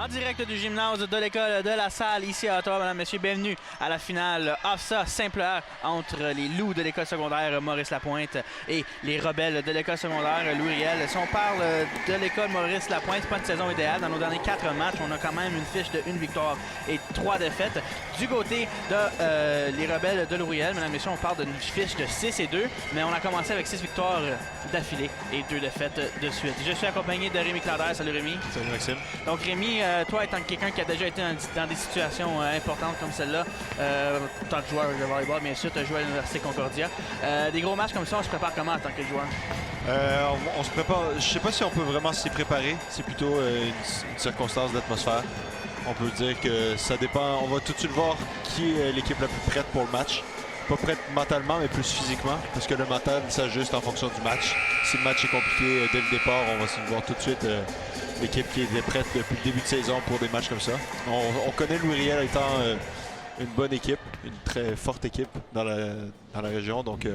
direct du gymnase de l'école de la salle ici à Ottawa. Mesdames, Messieurs, bienvenue à la finale AFSA simple A entre les loups de l'école secondaire Maurice Lapointe et les rebelles de l'école secondaire Louis Riel. Si on parle de l'école Maurice Lapointe, c'est pas une saison idéale. Dans nos derniers 4 matchs, on a quand même une fiche de 1 victoire et 3 défaites. Du côté de les rebelles de Louis Riel, mesdames, Messieurs, on parle d'une fiche de 6 et 2, mais on a commencé avec 6 victoires d'affilée et 2 défaites de suite. Je suis accompagné de Rémi Cladère. Salut Rémi. Salut Maxime. Donc Rémi, toi étant quelqu'un qui a déjà été dans des situations importantes comme celle-là, en tant que joueur de volleyball, bien sûr, tu as joué à l'Université Concordia. Des gros matchs comme ça, on se prépare comment en tant que joueur? On se prépare, je sais pas si on peut vraiment s'y préparer, c'est plutôt une circonstance d'atmosphère. On peut dire que ça dépend, on va tout de suite voir qui est l'équipe la plus prête pour le match. Pas prête mentalement, mais plus physiquement, parce que le mental s'ajuste en fonction du match. Si le match est compliqué dès le départ, on va se voir tout de suite l'équipe qui est prête depuis le début de saison pour des matchs comme ça. On connaît Louis Riel étant une bonne équipe, une très forte équipe dans la région, donc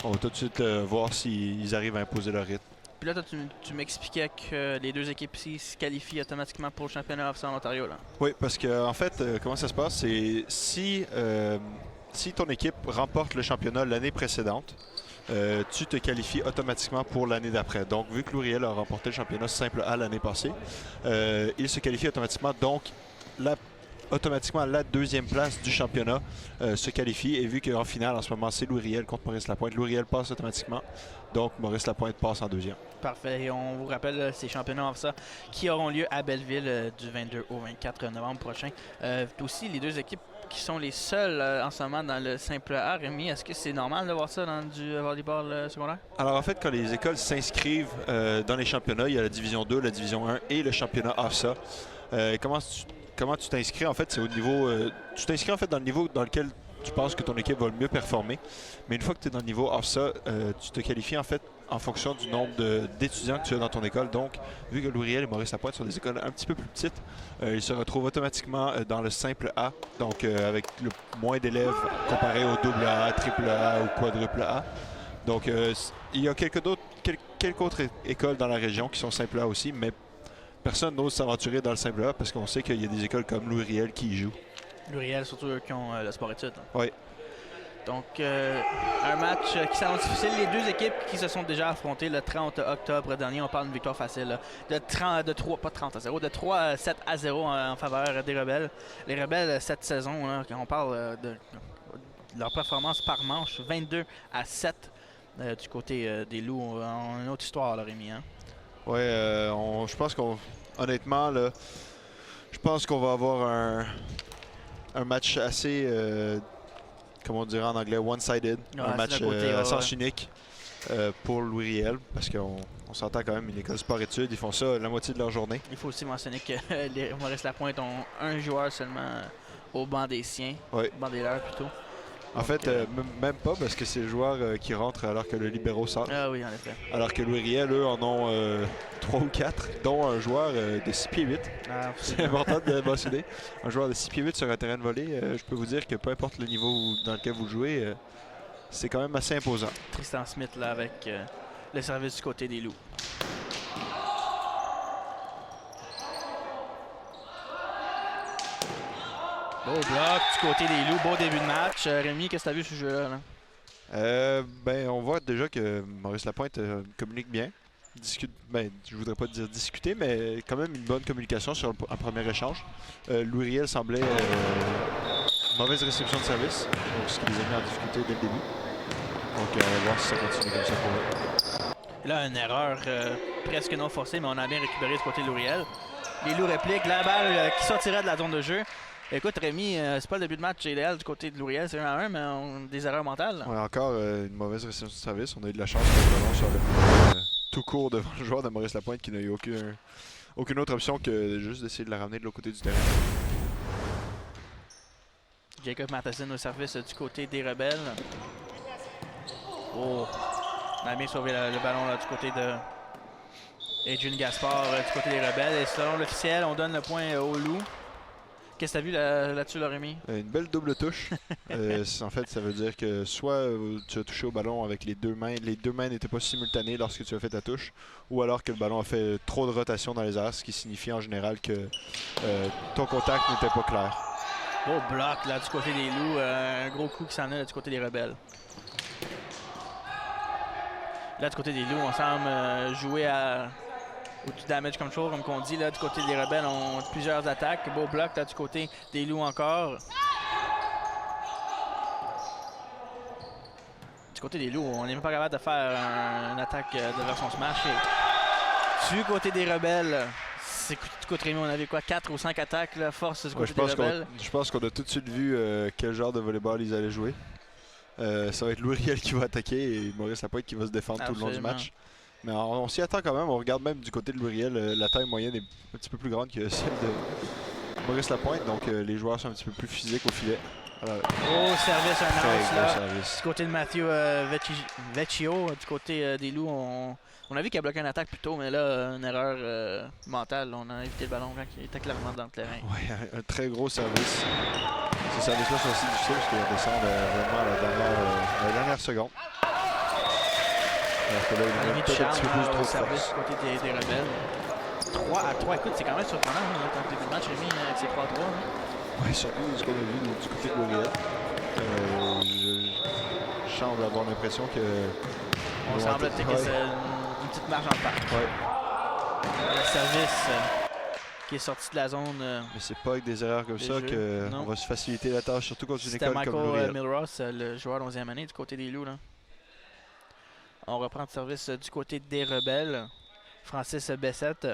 on va tout de suite voir s'ils arrivent à imposer leur rythme. Puis là, toi, tu m'expliquais que les deux équipes ici se qualifient automatiquement pour le championnat AFSA en Ontario, là. Oui, parce que en fait, comment ça se passe, c'est si ton équipe remporte le championnat l'année précédente, tu te qualifies automatiquement pour l'année d'après. Donc, vu que Louis Riel a remporté le championnat simple A l'année passée, il se qualifie automatiquement. Donc, automatiquement, la deuxième place du championnat se qualifie. Et vu qu'en finale, en ce moment, c'est Louis Riel contre Maurice Lapointe, Louis Riel passe automatiquement. Donc, Maurice Lapointe passe en deuxième. Parfait. Et on vous rappelle ces championnats AFSA qui auront lieu à Belleville du 22 au 24 novembre prochain. Aussi, les deux équipes qui sont les seuls en ce moment dans le simple A. Rémi, est-ce que c'est normal de voir ça dans du volleyball secondaire? Alors en fait, quand les écoles s'inscrivent dans les championnats, il y a la division 2, la division 1 et le championnat AFSA. Comment tu t'inscris? En fait, c'est au niveau... tu t'inscris en fait dans le niveau dans lequel tu penses que ton équipe va le mieux performer. Mais une fois que tu es dans le niveau AFSA, tu te qualifies en fait en fonction du nombre d'étudiants que tu as dans ton école. Donc, vu que Louis Riel et Maurice Lapointe sont des écoles un petit peu plus petites, ils se retrouvent automatiquement dans le simple A, donc avec le moins d'élèves comparé au double A, triple A ou quadruple A. Donc, il y a quelques autres écoles dans la région qui sont simple A aussi, mais personne n'ose s'aventurer dans le simple A parce qu'on sait qu'il y a des écoles comme Louis Riel qui y jouent. Louis Riel, surtout eux qui ont le sport-études. Oui. Donc, un match qui s'annonce difficile. Les deux équipes qui se sont déjà affrontées le 30 octobre dernier, on parle d'une victoire facile là, de 3-7 à 0 en faveur des Rebelles. Les Rebelles, cette saison, là, quand on parle de leur performance par manche, 22-7 du côté des Loups. On a une autre histoire, là, Rémi. Hein? Oui, je pense honnêtement, là, je pense qu'on va avoir un match assez... comme on dirait en anglais, one-sided, un match à sens unique pour Louis Riel, parce qu'on s'entend quand même une école sport-études, ils font ça la moitié de leur journée. Il faut aussi mentionner que les Maurice Lapointe ont un joueur seulement au banc des siens, au banc des leurs plutôt. En fait, même pas, parce que c'est le joueur qui rentre alors que le libéraux sort. Ah oui, en effet. Alors que Louis Riel, eux, en ont 3 ou 4, dont un joueur de 6 pieds 8. Ah, c'est important de mentionner. Un joueur de 6 pieds 8 sur un terrain de volley, je peux vous dire que peu importe le niveau dans lequel vous jouez, c'est quand même assez imposant. Tristan Smith là avec le service du côté des Loups. Beau bloc du côté des Loups, beau début de match. Rémi, qu'est-ce que tu as vu ce jeu-là? Ben, on voit déjà que Maurice Lapointe communique bien. Je voudrais pas dire discuter, mais quand même une bonne communication sur un premier échange. Louis Riel semblait mauvaise réception de service, donc ce qui les a mis en difficulté dès le début. Donc on va voir si ça continue comme ça pour eux. Là, une erreur presque non forcée, mais on a bien récupéré du côté de Louis Riel. Les Loups répliquent, la balle qui sortirait de la zone de jeu. Écoute, Rémi, c'est pas le début de match idéal du côté de Louis Riel, c'est 1-1, mais on a des erreurs mentales. Ouais, encore une mauvaise réception de service. On a eu de la chance que le ballon soit tout court devant le joueur de Maurice Lapointe qui n'a eu aucune autre option que juste d'essayer de la ramener de l'autre côté du terrain. Jacob Matheson au service du côté des Rebelles. Oh! On a bien sauvé le ballon là, du côté de Adrian Gaspard du côté des Rebelles. Et selon l'officiel, on donne le point au Loup. Qu'est-ce que tu as vu là-dessus, Rémi? Une belle double touche. En fait, ça veut dire que soit tu as touché au ballon avec les deux mains n'étaient pas simultanées lorsque tu as fait ta touche, ou alors que le ballon a fait trop de rotation dans les airs, ce qui signifie en général que ton contact n'était pas clair. Beau bloc là du côté des Loups, un gros coup qui s'en est là, du côté des Rebelles. Là, du côté des Loups, on semble jouer au damage control, comme on dit. Là, du côté des Rebelles, on a plusieurs attaques. Beau bloc là, du côté des Loups encore. Du côté des Loups, on n'est même pas capable de faire une attaque de version smash. Et du côté des Rebelles, c'est du côté Rémi, on avait quoi, 4 ou 5 attaques, là, force du côté des Rebelles. Je pense qu'on a tout de suite vu quel genre de volleyball ils allaient jouer. Ça va être Louriel qui va attaquer et Maurice Lapointe qui va se défendre tout le long du match. Mais on s'y attend quand même. On regarde même du côté de Louriel, la taille moyenne est un petit peu plus grande que celle de Maurice Lapointe. Donc les joueurs sont un petit peu plus physiques au filet. Alors, oh, service, un très là. service. Du côté de Matthew Vecchio, du côté des Loups, on a vu qu'il a bloqué une attaque plus tôt, mais là, une erreur mentale. On a évité le ballon quand il était clairement dans le terrain. Oui, un très gros service. Ces services-là sont aussi difficiles parce qu'ils redescendent vraiment à la dernière seconde. Alors que là, il a peut-être un petit peu plus trop de service du côté des Rebelles. 3-3, écoute, c'est quand même surprenant dans le début du match, Rémi, avec ces 3-3. Oui, surtout ce qu'on a vu du côté de Louriel. Je semble avoir l'impression que... On semble être une petite marge en part. Ouais. Le service qui est sorti de la zone. Mais c'est pas avec des erreurs comme ça qu'on va se faciliter la tâche, surtout contre une école comme Michael Louriel. Milross, le joueur 11e année du côté des Loups. Là. On reprend le service du côté des Rebelles. Francis Bessette,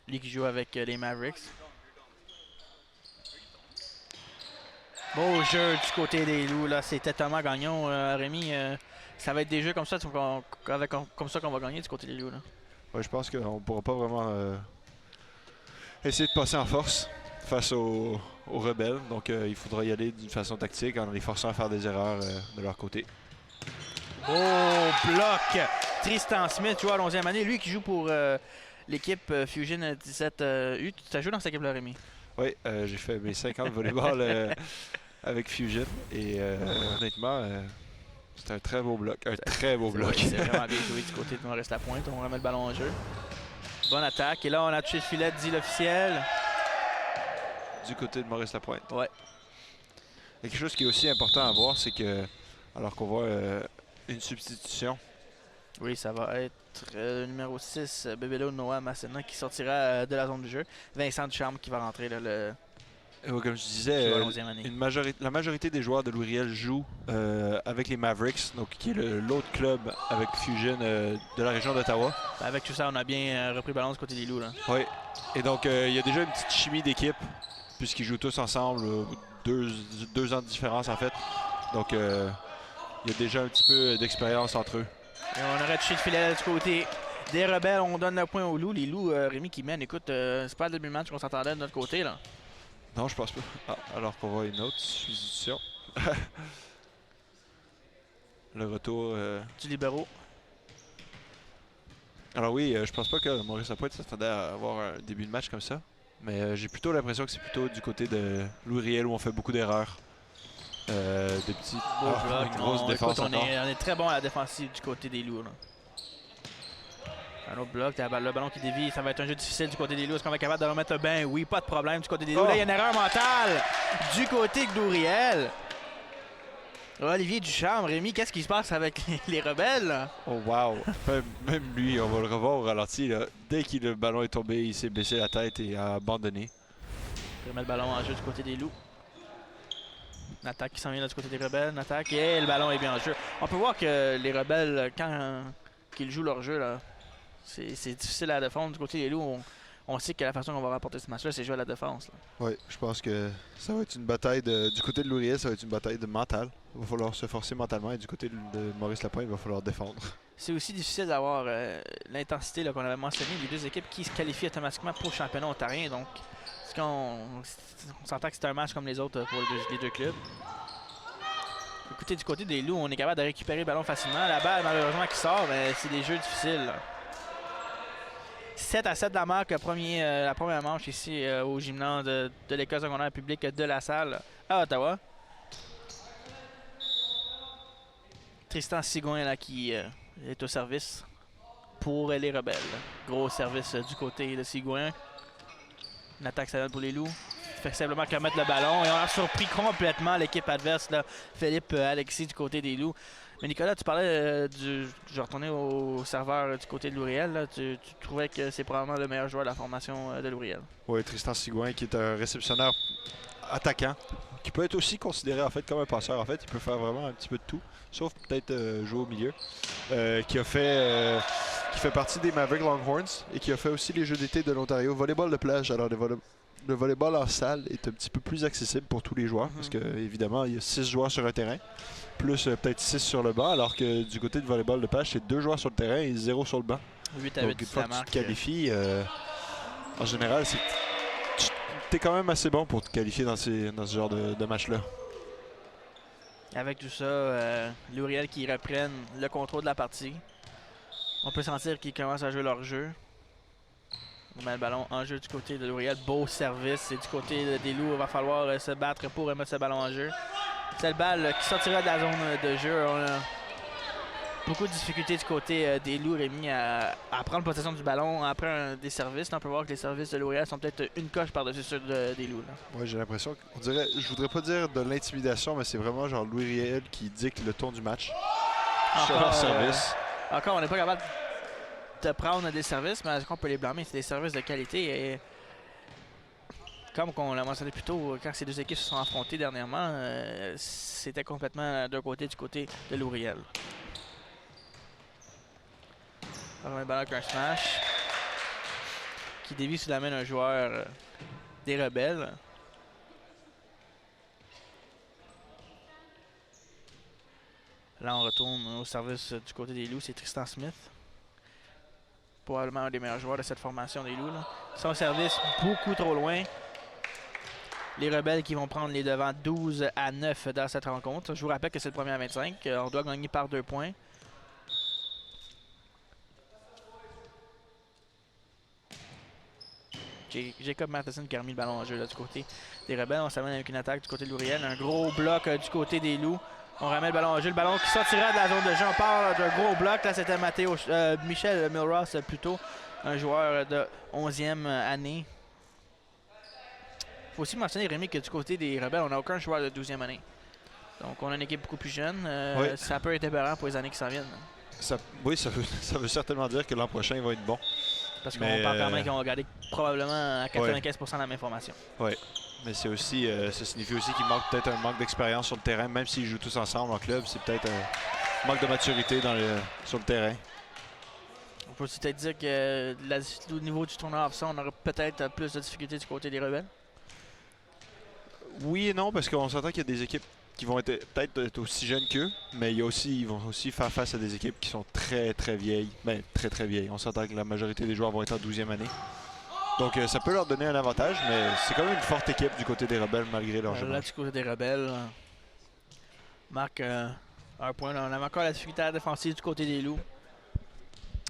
lui qui joue avec les Mavericks. Beau jeu du côté des Loups, là, c'était Thomas Gagnon, Rémi. Ça va être des jeux comme ça comme ça qu'on va gagner du côté des Loups. Là. Ouais, je pense qu'on ne pourra pas vraiment essayer de passer en force face aux Rebelles. Donc il faudra y aller d'une façon tactique en les forçant à faire des erreurs de leur côté. Oh, bloc! Tristan Smith, joueur à 11e année, lui qui joue pour l'équipe Fusion 17U. Tu as joué dans cette équipe-là, Rémi? Oui, j'ai fait mes 5 ans de volleyball avec Fusion et honnêtement, c'est un très beau bloc. Un très beau bloc. C'est vraiment bien joué du côté de Maurice Lapointe. On remet le ballon en jeu. Bonne attaque. Et là, on a touché le filet, dit l'officiel. Du côté de Maurice Lapointe. Ouais. Et quelque chose qui est aussi important à voir, c'est que, alors qu'on voit une substitution. Oui, ça va être le numéro 6, Bebelo Noah Massena, qui sortira de la zone du jeu. Vincent Ducharme qui va rentrer là, comme je disais, la majorité des joueurs de Louriel jouent avec les Mavericks, donc qui est l'autre club avec Fusion de la région d'Ottawa. Avec tout ça, on a bien repris balance du côté des Loups. Là. Oui, et donc il y a déjà une petite chimie d'équipe, puisqu'ils jouent tous ensemble, 2 ans de différence en fait. Donc il y a déjà un petit peu d'expérience entre eux. Et on aurait touché le filet du côté des Rebelles. On donne le point aux Loups. Les Loups, Rémi qui mène, écoute, c'est pas le début du match qu'on s'attendait de notre côté. Là. Non, je pense pas. Ah, alors qu'on voit une autre substitution. Le retour du libéraux. Alors oui, je pense pas que Maurice Lapointe s'attendait à avoir un début de match comme ça. Mais j'ai plutôt l'impression que c'est plutôt du côté de Louriel où on fait beaucoup d'erreurs. Des petits... une grosse défense écoute, on est très bon à la défensive du côté des Loups. Là. Un autre bloc, le ballon qui dévie, ça va être un jeu difficile du côté des Loups. Est-ce qu'on va être capable de remettre le bain? Oui, pas de problème du côté des Loups. Là, il y a une erreur mentale du côté de Louriel. Olivier Ducharme, Rémi, qu'est-ce qui se passe avec les Rebelles? Là? Oh wow! Même lui, on va le revoir au ralenti. Là. Dès que le ballon est tombé, il s'est baissé la tête et a abandonné. Il remet le ballon en jeu du côté des Loups. Une attaque qui s'en vient là, du côté des Rebelles. Une attaque et le ballon est bien en jeu. On peut voir que les Rebelles, quand ils jouent leur jeu, là, c'est difficile à défendre. Du côté des Loups, on sait que la façon qu'on va rapporter ce match-là, c'est jouer à la défense. Oui, je pense que ça va être une bataille du côté de Louriel, ça va être une bataille de mental. Il va falloir se forcer mentalement et du côté de Maurice Lapointe, il va falloir défendre. C'est aussi difficile d'avoir l'intensité qu'on avait mentionné, les deux équipes qui se qualifient automatiquement pour le championnat ontarien. Donc, on s'entend que c'est un match comme les autres pour les deux clubs. Écoutez, du côté des Loups, on est capable de récupérer le ballon facilement. La balle, malheureusement, qui sort, mais c'est des jeux difficiles. 7-7 de la marque, la première manche ici au gymnase de l'école secondaire publique de La Salle à Ottawa. Tristan Sigouin là, qui est au service pour les Rebelles. Gros service du côté de Sigouin. Une attaque salade pour les Loups. Fait simplement que mettre le ballon et on a surpris complètement l'équipe adverse, là, Philippe Alexis du côté des Loups. Mais Nicolas, tu parlais je vais retourner au serveur du côté de Louriel. Tu trouvais que c'est probablement le meilleur joueur de la formation de Louriel. Oui, Tristan Sigouin qui est un réceptionneur attaquant, qui peut être aussi considéré en fait comme un passeur. En fait, il peut faire vraiment un petit peu de tout, sauf peut-être jouer au milieu. Qui fait partie des Maverick Longhorns et qui a fait aussi les Jeux d'été de l'Ontario. Volleyball de plage. Alors le volleyball en salle est un petit peu plus accessible pour tous les joueurs parce que évidemment il y a 6 joueurs sur un terrain, plus peut-être 6 sur le banc, alors que du côté du volleyball de plage, c'est 2 joueurs sur le terrain et 0 sur le banc. 8 à 8. Donc une fois que tu te qualifies, en général, tu es quand même assez bon pour te qualifier dans ce genre de match-là. Avec tout ça, Louriel qui reprennent le contrôle de la partie. On peut sentir qu'ils commencent à jouer leur jeu. On met le ballon en jeu du côté de Louriel. Beau service. Et du côté des Loups, il va falloir se battre pour remettre ce ballon en jeu. C'est le balle qui sortira de la zone de jeu. On a beaucoup de difficultés du côté des Loups, Rémi, à prendre possession du ballon après des services. Là, on peut voir que les services de Louriel sont peut-être une coche par-dessus ceux des Loups. Oui, j'ai l'impression qu'on dirait, je voudrais pas dire de l'intimidation, mais c'est vraiment genre Louriel qui dicte le ton du match. Sur leur service. Encore, on n'est pas capable de prendre des services, mais est-ce qu'on peut les blâmer? C'est des services de qualité. Et comme on l'a mentionné plus tôt, quand ces deux équipes se sont affrontées dernièrement, c'était complètement d'un côté, du côté de Louriel. Alors, un ballon avec un smash qui dévie sous la main d'un joueur des Rebelles. Là, on retourne au service du côté des Loups. C'est Tristan Smith. Probablement un des meilleurs joueurs de cette formation des Loups. Là. Son service beaucoup trop loin. Les Rebelles qui vont prendre les devants 12 à 9 dans cette rencontre. Je vous rappelle que c'est le premier à 25. On doit gagner par 2 points. Jacob Matheson qui a remis le ballon en jeu là, du côté des Rebelles. On s'amène avec une attaque du côté de Louriel. Un gros bloc du côté des Loups. On remet le ballon en jeu. Le ballon qui sortira de la zone de jeu. On part d'un gros bloc. Là, c'était Michel Milross plutôt. Un joueur de 11e année. Il faut aussi mentionner, Rémi, que du côté des Rebelles, on n'a aucun joueur de 12e année. Donc, on a une équipe beaucoup plus jeune. Oui. Ça peut être épeurant pour les années qui s'en viennent. Oui, ça veut certainement dire que l'an prochain, il va être bon. Parce qu'on parle quand même qu'ils vont regarder probablement à 95% de la même formation. Oui. Mais c'est aussi, ça signifie aussi qu'il manque peut-être un manque d'expérience sur le terrain, même s'ils jouent tous ensemble en club, c'est peut-être un manque de maturité sur le terrain. On peut aussi peut-être dire que au niveau du tournoi ça, on aurait peut-être plus de difficultés du côté des Rebelles. Oui et non, parce qu'on s'entend qu'il y a des équipes qui vont peut-être être aussi jeunes qu'eux, mais ils vont aussi faire face à des équipes qui sont très très vieilles. Ben, très très vieilles. On s'entend que la majorité des joueurs vont être en 12e année. Donc ça peut leur donner un avantage, mais c'est quand même une forte équipe du côté des Rebelles malgré leur jeu. Là, du côté des Rebelles, marque un point. Là, on a encore la difficulté défensive du côté des Loups.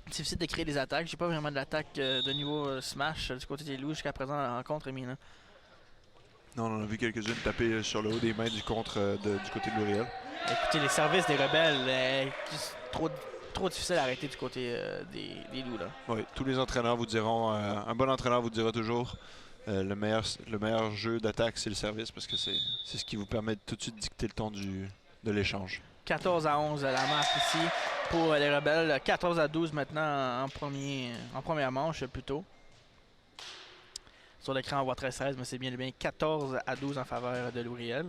Difficile de créer des attaques. J'ai pas vraiment de l'attaque de niveau smash du côté des Loups jusqu'à présent dans la rencontre, Rémi. Non, on en a vu quelques-unes taper sur le haut des mains du contre du côté de Louriel. Écoutez, les services des Rebelles, trop difficile à arrêter du côté des Loups. Là. Oui, tous les entraîneurs vous diront, un bon entraîneur vous dira toujours, le meilleur jeu d'attaque, c'est le service parce que c'est ce qui vous permet de tout de suite dicter le ton de l'échange. 14 à 11 la marque ici pour les Rebelles. 14 à 12 maintenant en première manche plutôt. Sur l'écran, on voit 13-13, mais c'est bien 14 à 12 en faveur de Louriel.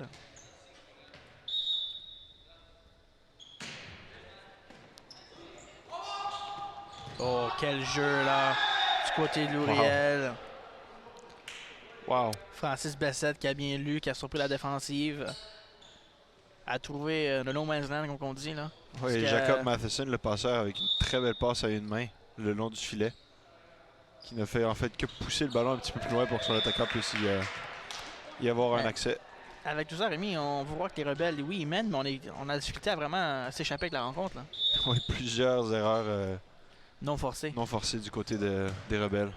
Oh, quel jeu là, du côté de Louriel. Wow. Francis Bessette qui a bien lu, qui a surpris la défensive. A trouvé le no man's land, comme on dit là. Oui, Jacob Matheson, le passeur, avec une très belle passe à une main le long du filet. Qui ne fait en fait que pousser le ballon un petit peu plus loin pour que son attaquant puisse y avoir un accès. Avec tout ça, Rémi, on voit que les Rebelles, oui, ils mènent, mais on a la difficulté à vraiment s'échapper avec la rencontre. Là. Oui, plusieurs erreurs Non forcé. non forcé du côté des Rebelles.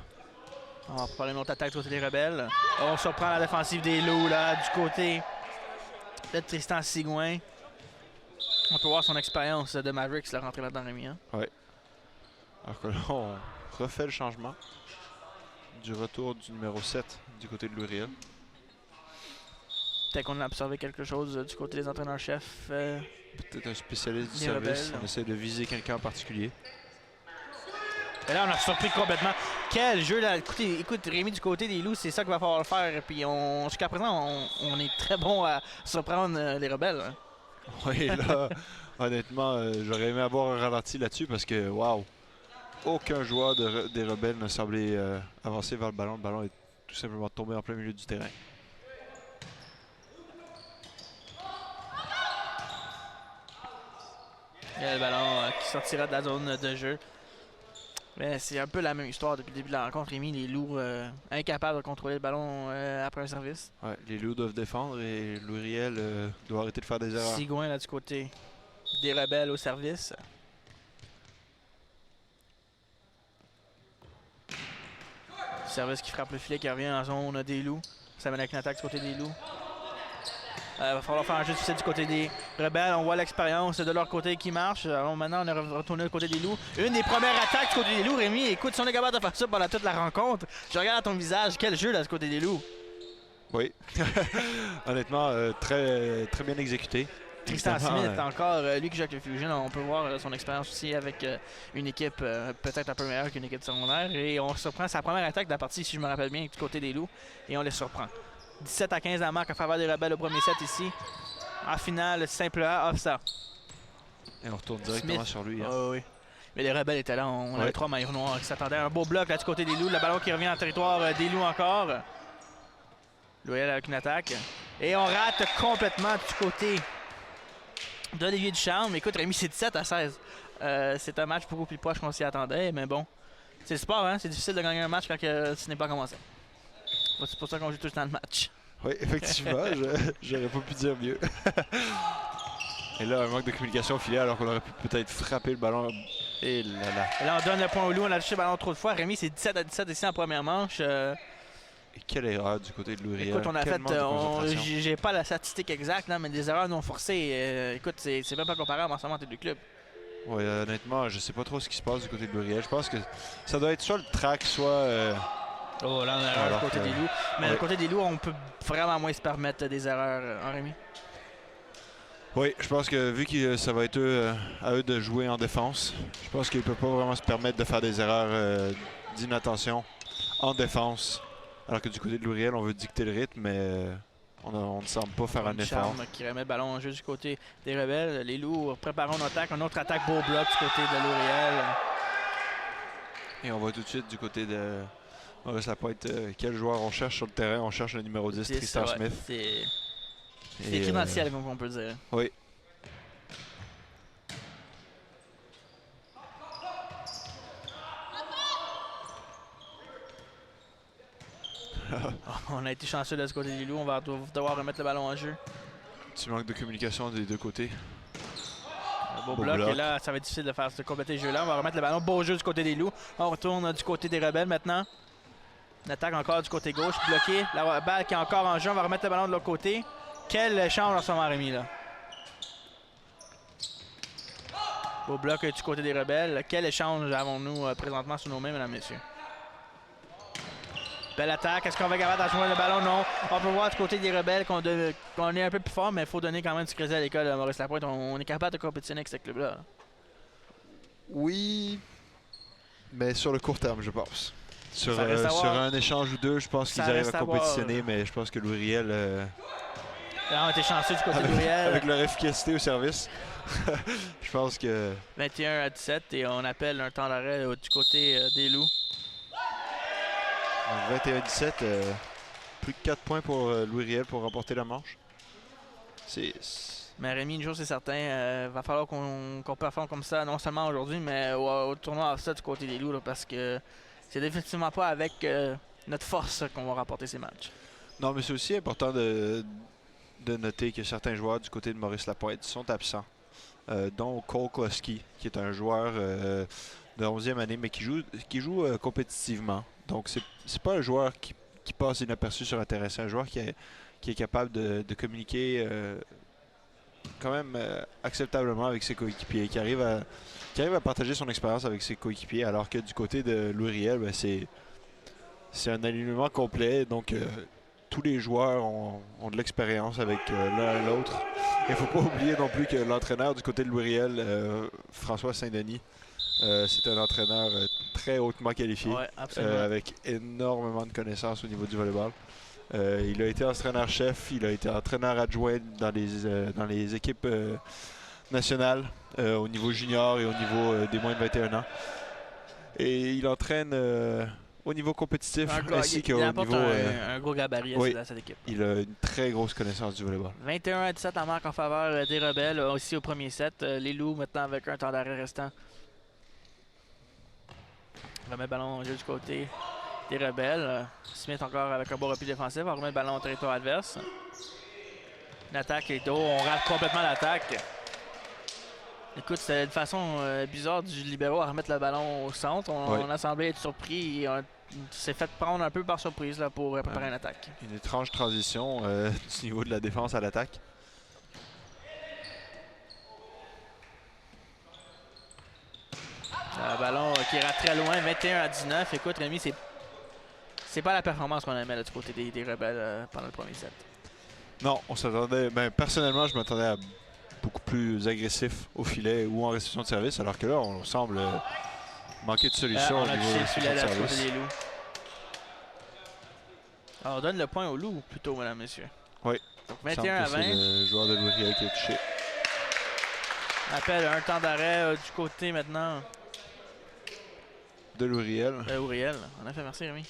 On va prendre une autre attaque du côté des Rebelles. On surprend la défensive des Loups là, du côté de Tristan Sigouin. On peut voir son expérience de Mavericks là, rentrer là-dedans, Rémi. Hein? Alors que là, on refait le changement du retour du numéro 7 du côté de Louis-Riel. Peut-être qu'on a observé quelque chose du côté des entraîneurs-chefs. Peut-être un spécialiste du des service. Rebelles. On essaie de viser quelqu'un en particulier. Et là, on a surpris complètement. Quel jeu là! Écoute, Rémi du côté des Loups, c'est ça qu'il va falloir faire. Et puis jusqu'à présent, on est très bon à surprendre les Rebelles. Hein. Oui, là, honnêtement, j'aurais aimé avoir un ralenti là-dessus parce que, waouh, aucun joueur des Rebelles ne semblait avancer vers le ballon. Le ballon est tout simplement tombé en plein milieu du terrain. Il y a le ballon qui sortira de la zone de jeu. Mais c'est un peu la même histoire depuis le début de la rencontre. Rémi, les Loups incapables de contrôler le ballon après un service. Ouais, les Loups doivent défendre et Louis-Riel doit arrêter de faire des erreurs. Sigouin là du côté des Rebelles au service. Service qui frappe le filet, qui revient en zone des Loups. Ça mène avec une attaque du côté des Loups. Va falloir faire un jeu difficile du côté des Rebelles. On voit l'expérience de leur côté qui marche. Alors maintenant, on est retourné du côté des Loups. Une des premières attaques du côté des Loups, Rémi. Écoute, si on est capable de faire ça pendant toute la rencontre, je regarde ton visage. Quel jeu là du côté des Loups. Oui, honnêtement, très bien exécuté. Tristan Évidemment, Smith, encore lui qui joue avec le Fusion. On peut voir son expérience aussi avec une équipe peut-être un peu meilleure qu'une équipe secondaire. Et on surprend sa première attaque de la partie, si je me rappelle bien, du côté des Loups. Et on les surprend. 17-15 la marque en faveur des Rebelles au premier set ici. En finale, simple A, off ça. Et on retourne directement sur lui. Hein. Oh, oui. Mais les Rebelles étaient là. On avait 3 maillots noirs qui s'attendaient à un beau bloc là du côté des Loups. Le ballon qui revient en territoire des Loups encore. Loyal avec une attaque. Et on rate complètement du côté d'Olivier Ducharme. Écoute, Rémi, c'est 17-16. C'est un match beaucoup plus proche qu'on s'y attendait. Mais bon, c'est le sport, hein? C'est difficile de gagner un match quand ce n'est pas commencé. C'est pour ça qu'on joue tout le temps le match. Oui, effectivement, j'aurais pas pu dire mieux. Et là, un manque de communication au filet alors qu'on aurait pu peut-être frapper le ballon. Et là là. Et là, on donne le point au Loup. On a touché le ballon trop de fois. Rémi, c'est 17-17 ici en première manche. Et quelle erreur du côté de Louis-Riel. Écoute, on a Quel fait, manque de concentration. j'ai pas la statistique exacte, là, mais des erreurs non forcées. Écoute, c'est même pas comparable en ce moment entre les deux clubs. Oui, honnêtement, je sais pas trop ce qui se passe du côté de Louis-Riel. Je pense que ça doit être soit le track, soit... Oh, là, on a erreur du côté des Loups. Mais du côté des Loups, on peut vraiment moins se permettre des erreurs, hein, Rémi? Oui, je pense que vu que ça va être à eux de jouer en défense, je pense qu'ils ne peuvent pas vraiment se permettre de faire des erreurs d'inattention en défense. Alors que du côté de Louis-Riel, on veut dicter le rythme, mais on ne semble pas faire un effort. Charme qui remet le ballon en jeu du côté des Rebelles. Les Loups préparent une attaque, une autre attaque beau bloc du côté de Louis-Riel. Et on va tout de suite du côté de Maurice Lapointe. Quel joueur on cherche sur le terrain? On cherche le numéro 10, Tristan Smith. C'est écrit dans le ciel, comme on peut le dire. Oui. On a été chanceux de ce côté des Loups. On va devoir remettre le ballon en jeu. Petit manque de communication des deux côtés. Un beau bloc. Et là, ça va être difficile de faire ce compléter ce jeu-là. On va remettre le ballon. Beau jeu du côté des Loups. On retourne du côté des Rebelles maintenant. Une attaque encore du côté gauche, bloqué. La balle qui est encore en jeu. On va remettre le ballon de l'autre côté. Quel échange en ce moment, Rémi, là. Beau bloc du côté des Rebelles. Quel échange avons-nous présentement sur nos mains, mesdames, messieurs? Belle attaque. Est-ce qu'on va être capable de jouer le ballon? Non. On peut voir du côté des Rebelles qu'on est un peu plus fort, mais il faut donner quand même du crédit à l'école de Maurice Lapointe. On est capable de compétitionner avec ce club-là. Oui, mais sur le court terme, je pense. Sur un échange ou deux, je pense qu'ils arrivent à compétitionner, mais je pense que Louis-Riel... Là, on a été chanceux du côté de Louis-Riel. Avec leur efficacité au service, je pense que... 21-17 et on appelle un temps d'arrêt du côté des Loups. 21-17, plus de 4 points pour Louis-Riel pour remporter la manche. Mais Rémi, une chose c'est certain, va falloir qu'on performe comme ça, non seulement aujourd'hui, mais au tournoi ça du côté des Loups, là, parce que c'est définitivement pas avec notre force qu'on va remporter ces matchs. Non, mais c'est aussi important de noter que certains joueurs du côté de Maurice Lapointe sont absents, dont Cole Kloski, qui est un joueur de 11e année, mais qui joue compétitivement. Donc, c'est pas un joueur qui passe inaperçu sur un terrain. C'est un joueur qui est capable de communiquer quand même acceptablement avec ses coéquipiers, qui arrive à partager son expérience avec ses coéquipiers, alors que du côté de Louis Riel, ben, c'est un alignement complet. Donc, tous les joueurs ont de l'expérience avec l'un et l'autre. Il ne faut pas oublier non plus que l'entraîneur du côté de Louis Riel, François Saint-Denis, c'est un entraîneur très hautement qualifié, Ouais, avec énormément de connaissances au niveau du volleyball. Il a été entraîneur-chef, il a été entraîneur adjoint dans les équipes nationales, au niveau junior et au niveau des moins de 21 ans. Et il entraîne au niveau compétitif ainsi qu'au niveau... un gros gabarit à cette équipe. Il a une très grosse connaissance du volleyball. 21-17 en marque en faveur des Rebelles, aussi au premier set. Les Loups maintenant avec un temps d'arrêt restant. On remet le ballon au jeu du côté des Rebelles. Smith encore avec un beau repli défensif. On remet le ballon au territoire adverse. Une attaque est haut. On rate complètement l'attaque. Écoute, c'est une façon bizarre du libéro à remettre le ballon au centre. On a semblé être surpris et on s'est fait prendre un peu par surprise là, pour préparer une attaque. Une étrange transition du niveau de la défense à l'attaque. Un ballon qui rate très loin, 21-19. Écoute, Rémi, c'est pas la performance qu'on aimait là, du côté des Rebelles pendant le premier set. Non, on s'attendait. Ben, personnellement, je m'attendais à beaucoup plus agressif au filet ou en réception de service, alors que là, on semble manquer de solution au niveau de la réception de service. Des Loups. Alors, on donne le point aux Loups plutôt, mesdames, messieurs. Oui. Donc 21-20. C'est le joueur de Louis Riel qui est touché. On appelle un temps d'arrêt du côté maintenant. De Louis Riel. Uriel. En effet, merci Rémi.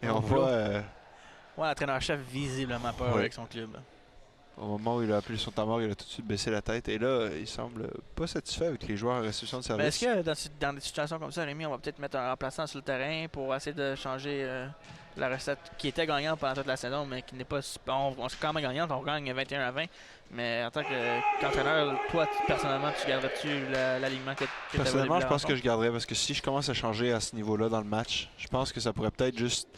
Et on voit... Ouais, l'entraîneur-chef visiblement peur avec son club. Au moment où il a appelé son temps mort, il a tout de suite baissé la tête. Et là, il semble pas satisfait avec les joueurs en réception de service. Est-ce que dans des situations comme ça, Rémi, on va peut-être mettre un remplaçant sur le terrain pour essayer de changer la recette qui était gagnante pendant toute la saison, mais qui n'est pas... On s'est quand même gagnante, on gagne 21-20. Mais en tant qu'entraîneur, toi, personnellement, tu garderais-tu l'alignement que tu avais? Personnellement, je pense que je garderais parce que si je commence à changer à ce niveau-là dans le match, je pense que ça pourrait peut-être juste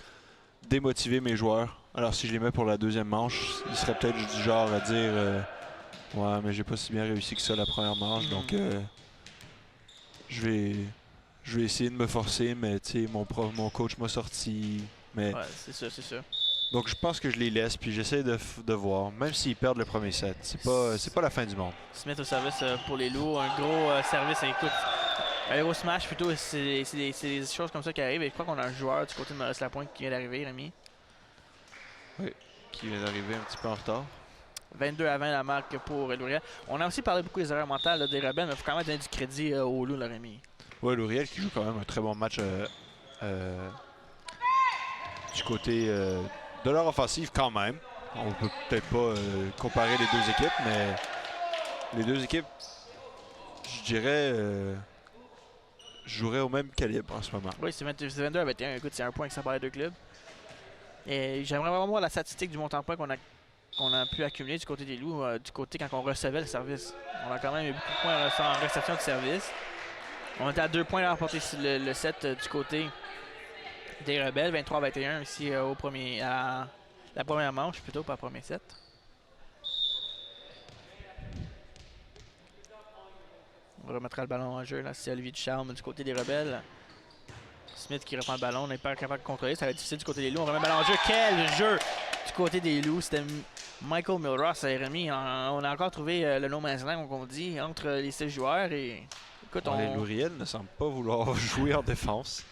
démotiver mes joueurs. Alors si je les mets pour la deuxième manche, ils seraient peut-être du genre à dire ouais, mais j'ai pas si bien réussi que ça la première manche, donc je vais essayer de me forcer, mais tu sais, mon coach m'a sorti. Mais... Ouais, c'est ça, c'est ça. Donc je pense que je les laisse, puis j'essaie de voir, même s'ils perdent le premier set. C'est pas la fin du monde. Smith au service pour les Loups, un gros service. Écoute, un gros smash plutôt, c'est des choses comme ça qui arrivent. Et je crois qu'on a un joueur du côté de Maurice Lapointe qui vient d'arriver, Rémi. Oui, qui vient d'arriver un petit peu en retard. 22-20 la marque pour Louriel. On a aussi parlé beaucoup des erreurs mentales des Rebelles, mais il faut quand même donner du crédit aux Loups, Rémi. Oui, Louriel qui joue quand même un très bon match du côté de leur offensive quand même. On peut peut-être pas comparer les deux équipes, mais les deux équipes, je dirais, joueraient au même calibre en ce moment. Oui, c'est 22-21. Écoute, c'est un point que ça part les deux clubs. Et j'aimerais vraiment voir la statistique du montant de points qu'on a pu accumuler du côté des Loups, du côté quand on recevait le service. On a quand même eu beaucoup de points en réception de service. On était à 2 points à remporter le set du côté des Rebelles, 23-21 ici à la première manche, plutôt pas le premier set. On remettra le ballon en jeu, là, c'est Olivier Ducharme du côté des Rebelles. Smith qui reprend le ballon, on n'est pas capable de contrôler, ça va être difficile du côté des Loups. On remet le ballon en jeu, quel jeu du côté des Loups, c'était Michael Milross et Rémi. On a encore trouvé le no man's land, comme on dit, entre les 6 joueurs. Et écoute, les Louriel ne semblent pas vouloir jouer en défense.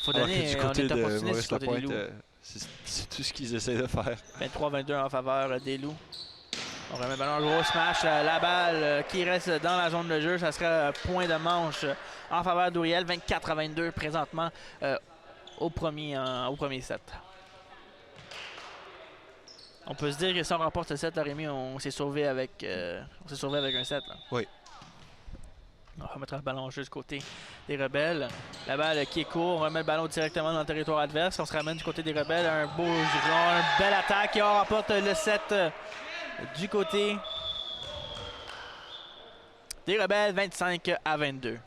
Faut donner, du côté de Maurice Lapointe, c'est tout ce qu'ils essaient de faire. 23-22 en faveur des Loups. On remet le ballon, gros smash, la balle qui reste dans la zone de jeu, ça serait un point de manche en faveur d'Uriel, 24-22 présentement au premier set. On peut se dire que si on remporte le set, Rémi, on s'est sauvé avec un set. Là. Oui. On remettra le ballon juste du côté des Rebelles. La balle qui est court, on remet le ballon directement dans le territoire adverse. On se ramène du côté des Rebelles. Un beau giron, une belle attaque et on remporte le set du côté des Rebelles, 25-22.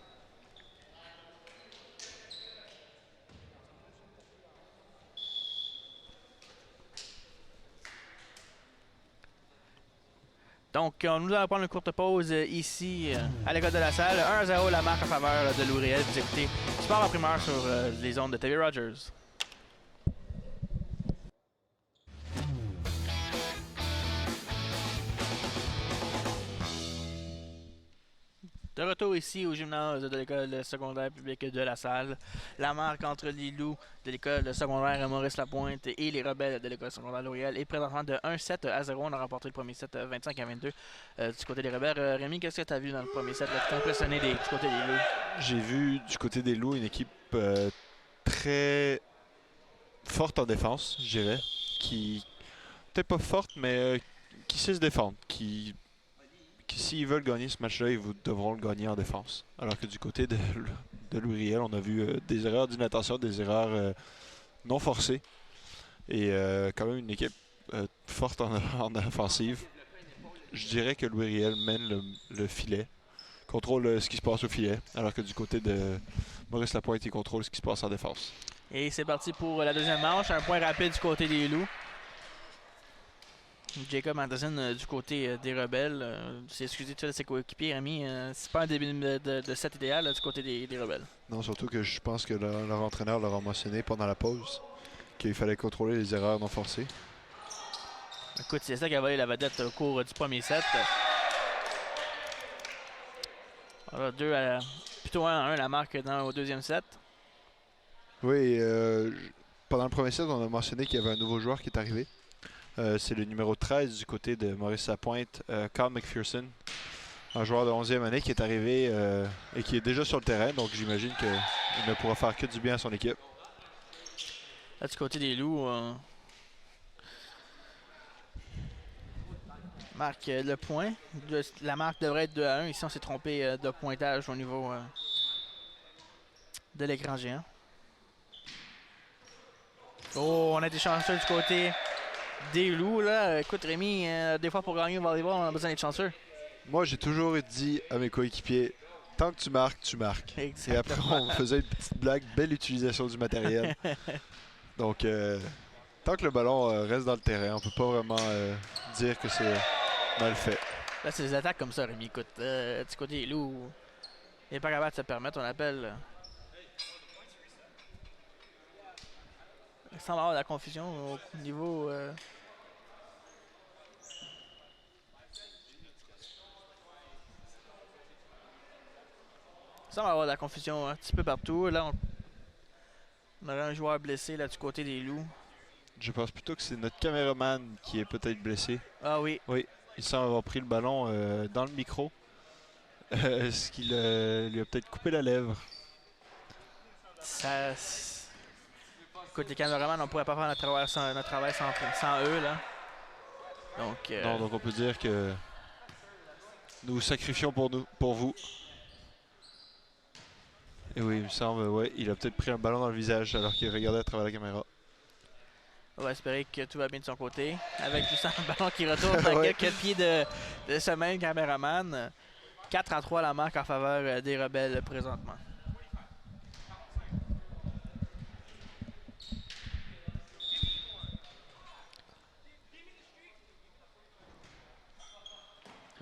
Donc, nous allons prendre une courte pause ici à l'école de la salle. 1-0 la marque en faveur de Louis Riel. Vous écoutez Sport en primeur sur les ondes de TV Rogers. De retour ici au gymnase de l'école secondaire publique de la salle. La marque entre les loups de l'école secondaire Maurice-Lapointe et les rebelles de l'école secondaire L'Oréal est présentement de 1-7-0. On a remporté le premier set 25-22 du côté des rebelles. Rémi, qu'est-ce que tu as vu dans le premier set? Tu t'es impressionné du côté des loups? J'ai vu du côté des loups une équipe très forte en défense, je dirais. Qui, peut-être pas forte, mais qui sait se défendre. Qui s'ils veulent gagner ce match-là, ils devront le gagner en défense. Alors que du côté de Louis Riel, on a vu des erreurs d'inattention, des erreurs non forcées. Et quand même une équipe forte en offensive. Je dirais que Louis Riel mène le filet, contrôle ce qui se passe au filet, alors que du côté de Maurice Lapointe, il contrôle ce qui se passe en défense. Et c'est parti pour la deuxième manche. Un point rapide du côté des loups. Jacob Anderson du côté des rebelles. C'est excusé de ses coéquipiers, Rémi. C'est pas un début de set idéal du côté des rebelles. Non, surtout que je pense que leur entraîneur leur a mentionné pendant la pause qu'il fallait contrôler les erreurs non forcées. Écoute, c'est ça qui a volé la vedette au cours du premier set. Alors, plutôt 1-1 la marque au deuxième set. Oui, pendant le premier set, on a mentionné qu'il y avait un nouveau joueur qui est arrivé. C'est le numéro 13 du côté de Maurice Lapointe, Carl McPherson, un joueur de 11e année qui est arrivé et qui est déjà sur le terrain, donc j'imagine qu'il ne pourra faire que du bien à son équipe. Là, du côté des loups, marque le point. La marque devrait être 2-1. Ici, on s'est trompé de pointage au niveau de l'écran géant. Oh, on a été chanceux du côté des loups, là. Écoute, Rémi, des fois pour gagner au volleyball, on a besoin d'être chanceux. Moi, j'ai toujours dit à mes coéquipiers, tant que tu marques, tu marques. Exactement. Et après, on faisait une petite blague, belle utilisation du matériel. Donc, tant que le ballon reste dans le terrain, on peut pas vraiment dire que c'est mal fait. Là, c'est des attaques comme ça, Rémi. Écoute, du côté des loups, il n'est pas capable de se permettre. On appelle. Il semble avoir de la confusion au niveau. Il semble avoir de la confusion un petit peu partout. Là, on aurait un joueur blessé là, du côté des loups. Je pense plutôt que c'est notre caméraman qui est peut-être blessé. Ah oui. Oui, il semble avoir pris le ballon dans le micro. Ce qui lui a peut-être coupé la lèvre. Ça. Écoute, les caméramans, on ne pourrait pas faire notre travail sans eux. Là. Donc, Non, donc on peut dire que nous sacrifions pour vous. Et oui, il me semble, ouais, il a peut-être pris un ballon dans le visage alors qu'il regardait à travers la caméra. on va espérer que tout va bien de son côté. Avec juste un ballon qui retourne à Ouais. quelques pieds de ce même caméraman. 4-3 la marque en faveur des rebelles présentement.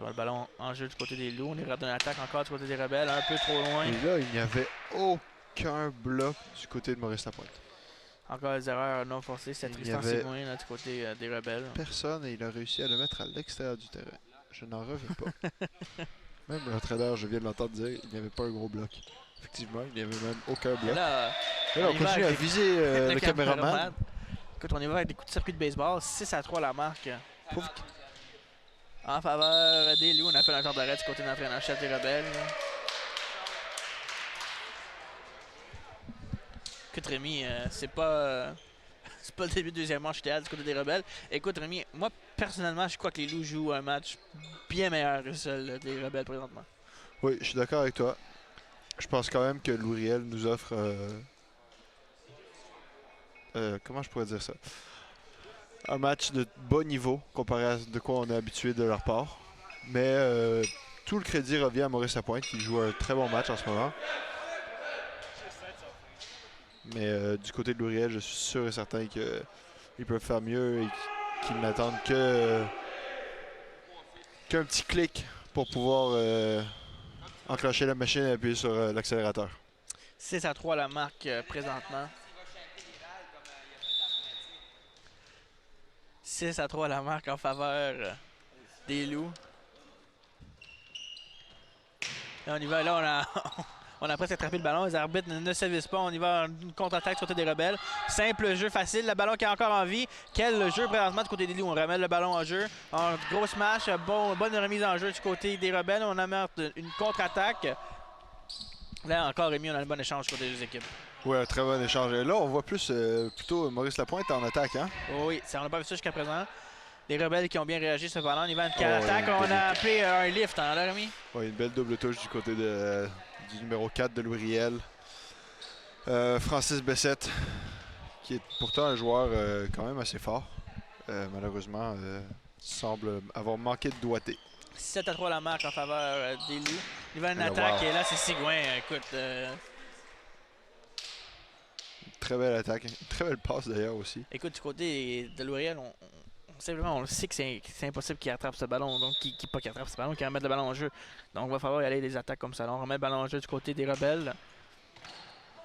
Le ballon en jeu du côté des loups. On est dans l'attaque encore du côté des rebelles, un peu trop loin. Et là, il n'y avait aucun bloc du côté de Maurice Lapointe. Encore des erreurs non forcées. C'est Tristan Sigouin du côté des rebelles. Personne et il a réussi à le mettre à l'extérieur du terrain. Je n'en reviens pas. Même l'entraîneur, je viens de l'entendre dire, il n'y avait pas un gros bloc. Effectivement, il n'y avait même aucun bloc. Là, on continue à viser le caméraman. Écoute, on y va avec des coups de circuit de baseball. 6-3 la marque. En faveur des loups, on appelle un temps d'arrêt du côté de l'entraîneur-chef des rebelles. Écoute, Rémi, c'est pas le début de deuxième manche idéal du côté des rebelles. Écoute, Rémi, moi, personnellement, je crois que les loups jouent un match bien meilleur que celui des rebelles présentement. Oui, je suis d'accord avec toi. Je pense quand même que Louis Riel nous offre... comment je pourrais dire ça? Un match de bas niveau comparé à de quoi on est habitué de leur part. Mais tout le crédit revient à Maurice Lapointe qui joue un très bon match en ce moment. Mais du côté de Louis Riel, je suis sûr et certain qu'ils peuvent faire mieux et qu'ils n'attendent que qu'un petit clic pour pouvoir enclencher la machine et appuyer sur l'accélérateur. 6-3 la marque présentement. 6-3 la marque en faveur des Loups. Là, on y va. Là, on a, on a presque attrapé le ballon. Les arbitres ne sévissent pas. On y va en contre-attaque sur le côté des Rebelles. Simple jeu facile. Le ballon qui est encore en vie. Quel jeu présentement du côté des Loups. On remet le ballon en jeu. En gros smash. Bonne remise en jeu du côté des Rebelles. On amène une contre-attaque. Là, encore, Rémi, on a un bon échange côté des deux équipes. Oui, un très bon échange. Et là, on voit plus plutôt Maurice Lapointe en attaque. Hein? Oui, ça, on n'a pas vu ça jusqu'à présent. Les Rebelles qui ont bien réagi sur ce ballon. On y va en ouais, attaque. On a appelé un lift, hein, là, Rémi? Oui, une belle double touche du côté du numéro 4 de Louis Riel. Francis Bessette, qui est pourtant un joueur quand même assez fort. Malheureusement, semble avoir manqué de doigté. 7-3 la marque en faveur des Loups. Il va une Alors, attaque wow. et là, c'est Sigouin. Écoute, Très belle attaque. Une très belle passe d'ailleurs aussi. écoute, du côté de Louriel, simplement, on le sait que c'est impossible qu'il attrape ce ballon. Donc, pas qu'il attrape ce ballon, qu'il remette le ballon en jeu. Donc, il va falloir y aller des attaques comme ça. Alors, on remet le ballon en jeu du côté des Rebelles.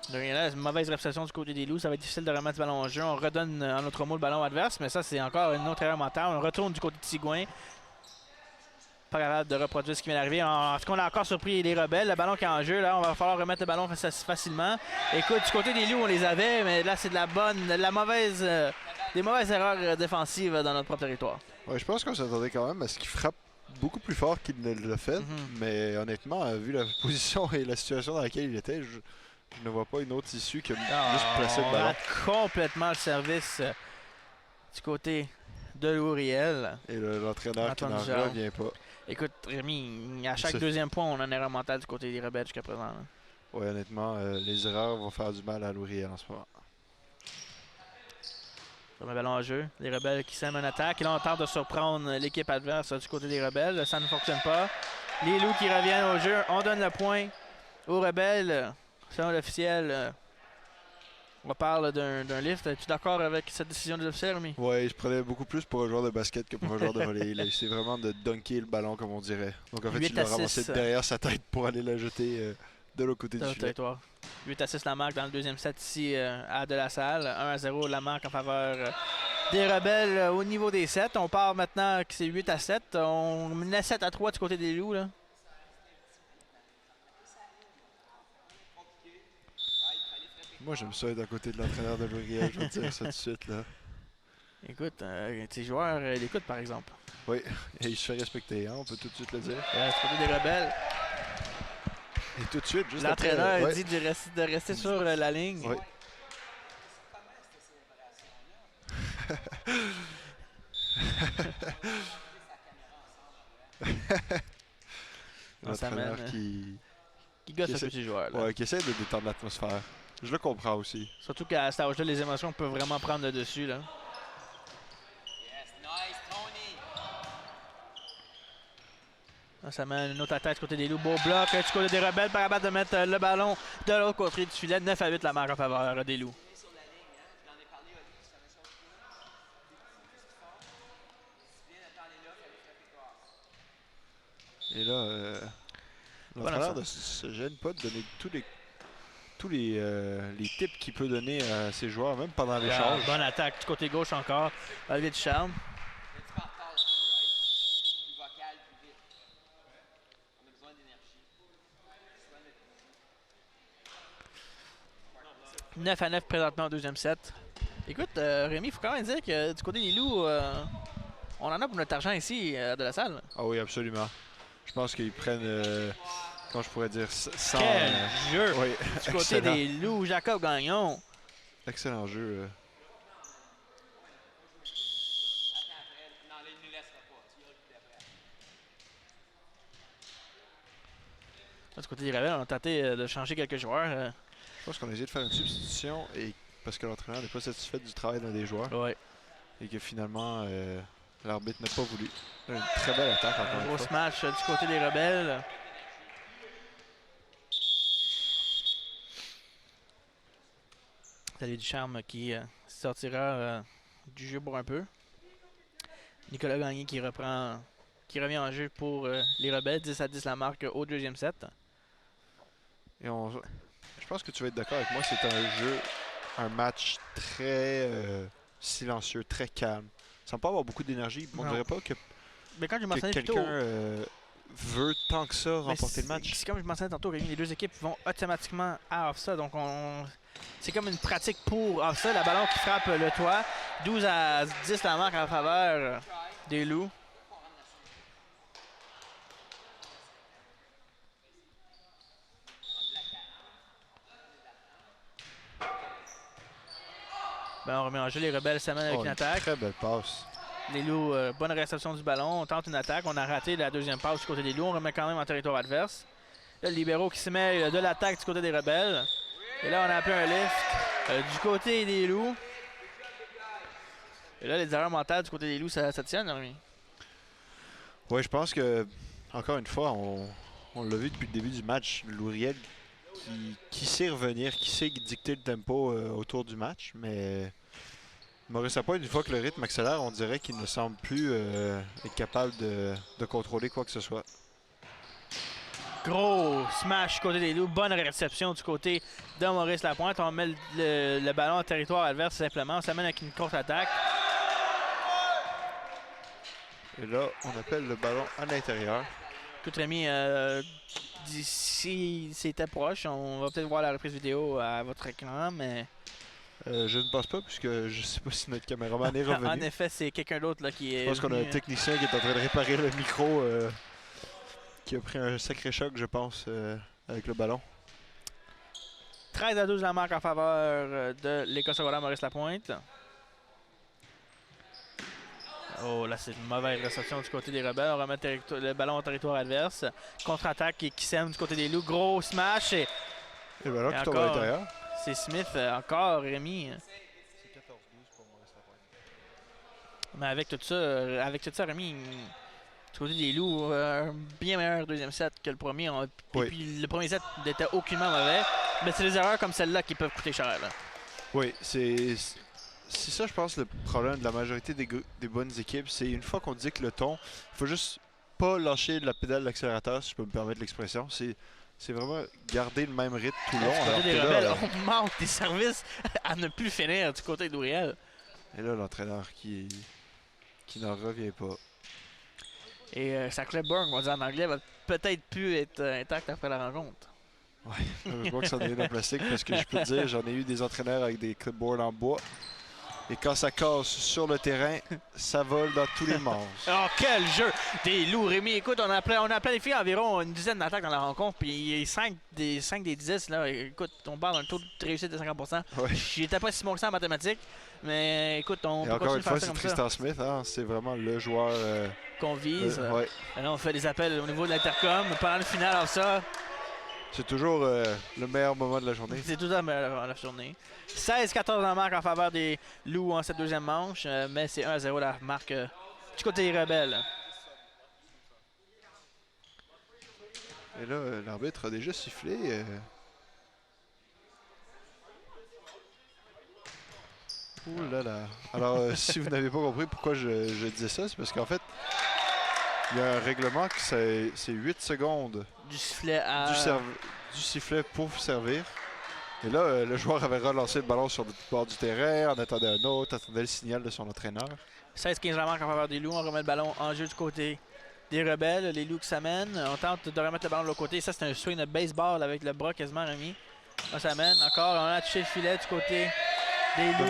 Là, une mauvaise réception du côté des Loups. Ça va être difficile de remettre le ballon en jeu. On redonne en autre mot le ballon adverse, mais ça, c'est encore une autre erreur mentale. On retourne du côté de Sigouin. Pas capable de reproduire ce qui vient d'arriver. En tout cas, on a encore surpris les Rebelles. Le ballon qui est en jeu, là, on va falloir remettre le ballon facilement. Écoute, du côté des Loups, on les avait, mais là, c'est des mauvaises erreurs défensives dans notre propre territoire. Ouais, je pense qu'on s'attendait quand même à ce qu'il frappe beaucoup plus fort qu'il ne l'a fait. Mais honnêtement, vu la position et la situation dans laquelle il était, je ne vois pas une autre issue que juste placer le On ballon. rate complètement le service du côté de Louriel. Et l'entraîneur qui n'en revient pas. Écoute, Rémi, à chaque deuxième point, on a une erreur mentale du côté des Rebelles jusqu'à présent. Oui, honnêtement, les erreurs vont faire du mal à Louriel en ce moment. On met le ballon en jeu. Les Rebelles qui sèment une attaque. Et là, on tente de surprendre l'équipe adverse du côté des Rebelles. Ça ne fonctionne pas. Les Loups qui reviennent au jeu. On donne le point aux Rebelles. Selon l'officiel, on parle d'un lift. Es-tu d'accord avec cette décision de l'officiel, Rémi? Oui, je prenais beaucoup plus pour un joueur de basket que pour un joueur de volley. Il essaie vraiment de dunker le ballon, comme on dirait. Donc en fait, il l'a ramassé derrière sa tête pour aller la jeter de l'autre côté du filet. Territoire. 8-6 la marque dans le deuxième set ici à De La Salle. 1-0 la marque en faveur des Rebelles au niveau des sets. On part maintenant que c'est 8-7. On menait 7-3 du côté des Loups, là. Moi, j'aime ça être à côté de l'entraîneur de Louriel. Je vais te dire ça tout de suite. Là. Écoute, tes joueurs l'écoutent, par exemple. Oui, et il se fait respecter, hein, on peut tout de suite le dire. Du côté des Rebelles. Et tout de suite, juste l'entraîneur dit de rester sur la ligne. Oui. L'entraîneur qui gosse un peu ses joueurs. Ouais, qui essaie de détendre l'atmosphère. Je le comprends aussi. Surtout qu'à cet âge-là, les émotions peuvent vraiment prendre le dessus. Là. Ça mène une autre attaque du côté des Loups. Beau bloc du côté des Rebelles. Par capable de mettre le ballon de l'autre côté du filet. 9-8 la marque en faveur des Loups. Et là, l'entraîneur ne se gêne pas de donner tous les tips qu'il peut donner à ses joueurs, même pendant l'échange. Bonne attaque du côté gauche encore. Olivier Ducharme. 9-9 présentement au deuxième set. Écoute, Rémi, il faut quand même dire que du côté des Loups, on en a pour notre argent ici De La Salle. Ah oui, absolument. Je pense qu'ils prennent, comment je pourrais dire, sans... Quel jeu oui, du côté des Loups, Jacob Gagnon. Excellent jeu. Du côté des Rebelles, on a tenté de changer quelques joueurs. Je pense qu'on a essayé de faire une substitution et parce que l'entraîneur n'est pas satisfait du travail d'un des joueurs. Ouais. Et que finalement, l'arbitre n'a pas voulu. Une très belle attaque encore une Gros fois. match du côté des Rebelles. Olivier Ducharme qui sortira du jeu pour un peu. Nicolas Gagné qui reprend qui revient en jeu pour les Rebelles. 10-10 la marque au deuxième set. Et je pense que tu vas être d'accord avec moi, c'est un match très silencieux, très calme. Sans pas avoir beaucoup d'énergie. On dirait pas que, Mais quand je que mentionnais quelqu'un plutôt, veut tant que ça remporter le match. c'est comme je mentionnais tantôt, Rémi, les deux équipes vont automatiquement à off ça. Donc c'est comme une pratique pour off ça. Le ballon qui frappe le toit. 12-10 la marque en faveur des Loups. Ben, on remet en jeu, les Rebelles s'amènent avec une attaque. Très belle passe. Les Loups, bonne réception du ballon. On tente une attaque. On a raté la deuxième passe du côté des Loups. On remet quand même en territoire adverse. Là, le libéraux qui se met de l'attaque du côté des Rebelles. Et là, on a appelé un lift du côté des Loups. Et là, les erreurs mentales du côté des Loups, ça tient, Rémi. Oui, je pense que, encore une fois, on l'a vu depuis le début du match, Louriel qui sait revenir, qui sait dicter le tempo autour du match, mais Maurice Lapointe, une fois que le rythme accélère, on dirait qu'il ne semble plus être capable de contrôler quoi que ce soit. Gros smash du côté des Loups, bonne réception du côté de Maurice Lapointe. On met le ballon en territoire adverse simplement, on s'amène avec une courte attaque. Et là, on appelle le ballon à l'intérieur. Écoute Rémi, d'ici c'était proche, on va peut-être voir la reprise vidéo à votre écran, mais... je ne pense pas, puisque je ne sais pas si notre caméraman est revenu. En effet, c'est quelqu'un d'autre là qui est... Je pense qu'on a un technicien qui est en train de réparer le micro, qui a pris un sacré choc, je pense, avec le ballon. 13-12 la marque en faveur de l'École secondaire Maurice Lapointe. Oh, là, c'est une mauvaise réception du côté des Rebelles. On remet le ballon au territoire adverse. Contre-attaque qui sème du côté des Loups. Gros smash. Et le ballon qui tombe à l'intérieur. C'est Smith, encore Rémi. C'est 14-12 pour Maurice Lapointe. Mais avec tout ça, Rémi, du côté des Loups, un bien meilleur deuxième set que le premier. Oui. Et puis le premier set n'était aucunement mauvais. Mais c'est des erreurs comme celle-là qui peuvent coûter cher. Là. Oui, c'est ça, je pense, le problème de la majorité des bonnes équipes. C'est une fois qu'on dit que le ton, il faut juste pas lâcher la pédale d'accélérateur, si je peux me permettre l'expression. C'est vraiment garder le même rythme tout le long. Du côté des Rebelles, on manque des services à ne plus finir du côté d'Ouriel. Et là, l'entraîneur qui n'en revient pas. Et sa Burn, on va dire en anglais, va peut-être plus être intact après la rencontre. Oui, je vois que c'en est une en plastique parce que je peux te dire, j'en ai eu des entraîneurs avec des clipboards en bois. Et quand ça casse sur le terrain, ça vole dans tous les manches. Oh, quel jeu des Loups, Rémi. Écoute, on a planifié environ une dizaine d'attaques dans la rencontre. Puis 5 des 10, là, écoute, on parle d'un taux de réussite de 50%. Oui. J'étais pas si bon que ça en mathématiques. Mais écoute, on Et peut encore continuer une de faire fois, ça c'est comme Tristan Smith. Hein, c'est vraiment le joueur qu'on vise. ouais. Et là, on fait des appels au niveau de l'intercom. Pendant le final, ça... C'est toujours le meilleur moment de la journée. C'est tout à la journée. 16-14 en marque en faveur des Loups en cette deuxième manche, mais c'est 1-0 la marque du côté des Rebelles. Et là, l'arbitre a déjà sifflé. Ouh là là. Alors, si vous n'avez pas compris pourquoi je disais ça, c'est parce qu'en fait, il y a un règlement qui c'est 8 secondes du sifflet à... du sifflet pour servir. Et là, le joueur avait relancé le ballon sur le bord du terrain, en attendait un autre, attendait le signal de son entraîneur. 16-15 la marque en faveur des Loups. On remet le ballon en jeu du côté des Rebelles. Les Loups qui s'amènent. On tente de remettre le ballon de l'autre côté. Ça, c'est un swing de baseball avec le bras quasiment remis. On s'amène encore. On a touché le filet du côté des Loups.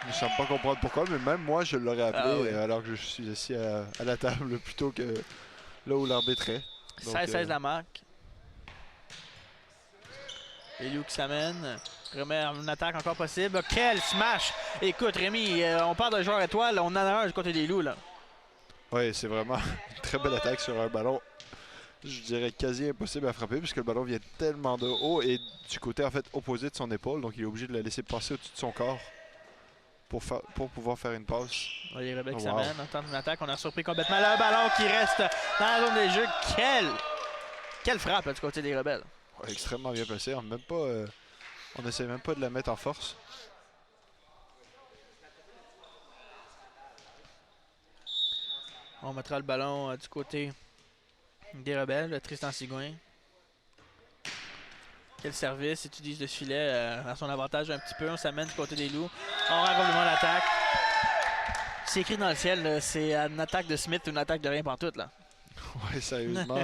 Je ne sais pas comprendre pourquoi, mais même moi, je l'aurais appelé alors que je suis assis à la table plutôt que là où l'arbitre est. 16-16 la marque. Les Loups qui s'amènent. Remet une attaque encore possible. Quel smash! Écoute, Rémi, on parle de joueur étoile. On en a un du côté des Loups, là. Oui, c'est vraiment une très belle attaque sur un ballon, je dirais quasi impossible à frapper puisque le ballon vient tellement de haut et du côté en fait opposé de son épaule. Donc il est obligé de la laisser passer au-dessus de son corps pour pouvoir faire une passe. Les Rebelles qui s'amènent. On tente une attaque. On a surpris complètement le ballon qui reste dans la zone des jeux. Quelle frappe là, du côté des Rebelles. Ouais, extrêmement bien placé. On n'essaie même pas de la mettre en force. On mettra le ballon du côté des Rebelles, Tristan Sigouin. Quel service, utilise le filet à son avantage un petit peu. On s'amène du côté des Loups. On rend complètement l'attaque. C'est écrit dans le ciel, c'est une attaque de Smith ou une attaque de rien pantoute, là. Ouais, sérieusement,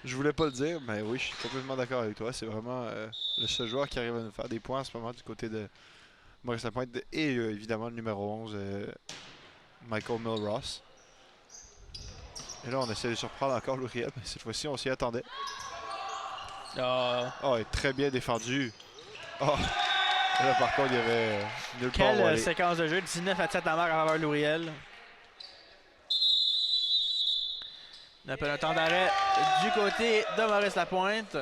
je voulais pas le dire, mais oui, je suis complètement d'accord avec toi. C'est vraiment le seul joueur qui arrive à nous faire des points en ce moment du côté de Maurice Lapointe et évidemment le numéro 11, Michael Milross. Et là, on essaie de surprendre encore Louriel, mais cette fois-ci, on s'y attendait. Oh, est très bien défendu. Oh, là, par contre, il y avait nulle part où quelle aller. séquence de jeu, 19-7 la marque en faveur de Louriel. On appelle un temps d'arrêt du côté de Maurice Lapointe.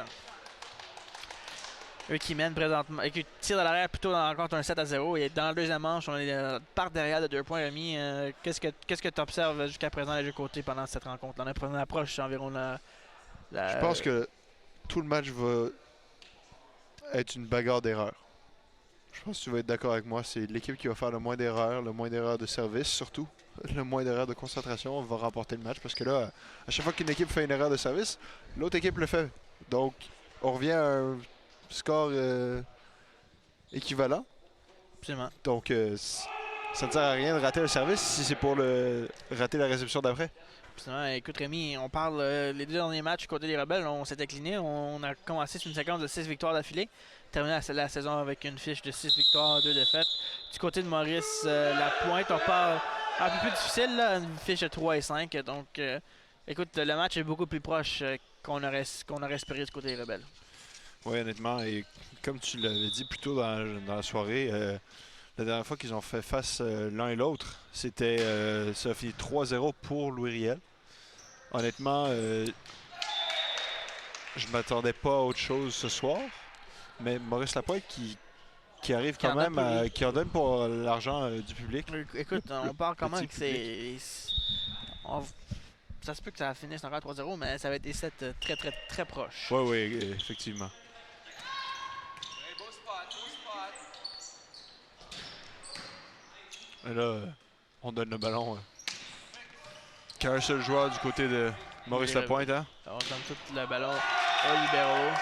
Eux qui mènent présentement, et qui tirent de l'arrière plutôt dans la rencontre un 7-0. Et dans la deuxième manche, on est par derrière de 2 points remis. Qu'est-ce que tu observes jusqu'à présent les jeux côté pendant cette rencontre? On approche environ la... Je pense que tout le match va être une bagarre d'erreurs. Je pense que tu vas être d'accord avec moi. C'est l'équipe qui va faire le moins d'erreurs de service surtout, le moins d'erreurs de concentration va remporter le match. Parce que là, à chaque fois qu'une équipe fait une erreur de service, l'autre équipe le fait. Donc, on revient à un score équivalent. Absolument. Donc, ça ne sert à rien de rater le service si c'est pour rater la réception d'après. Absolument. Écoute Rémi, on parle les 2 derniers matchs côté des Rebelles, on s'est incliné. On a commencé sur une séquence de 6 victoires d'affilée. Terminé la saison avec une fiche de 6 victoires, 2 défaites. Du côté de Maurice Lapointe, on parle un peu plus difficile, là, une fiche de 3 et 5. Donc, écoute, le match est beaucoup plus proche qu'on aurait espéré du côté des Rebelles. Oui, honnêtement, et comme tu l'avais dit plus tôt dans la soirée, la dernière fois qu'ils ont fait face l'un et l'autre, c'était ça a fini 3-0 pour Louis Riel. Honnêtement, je m'attendais pas à autre chose ce soir, mais Maurice Lapointe qui arrive quand même, qui en donne pour l'argent du public. Écoute, on parle quand même que c'est... Ça se peut que ça finisse encore 3-0, mais ça va être des sets très, très, très proches. Oui, oui, effectivement. Et là, on donne le ballon qu'à un seul joueur du côté de Maurice Lapointe. Hein? On donne tout le ballon aux libéraux.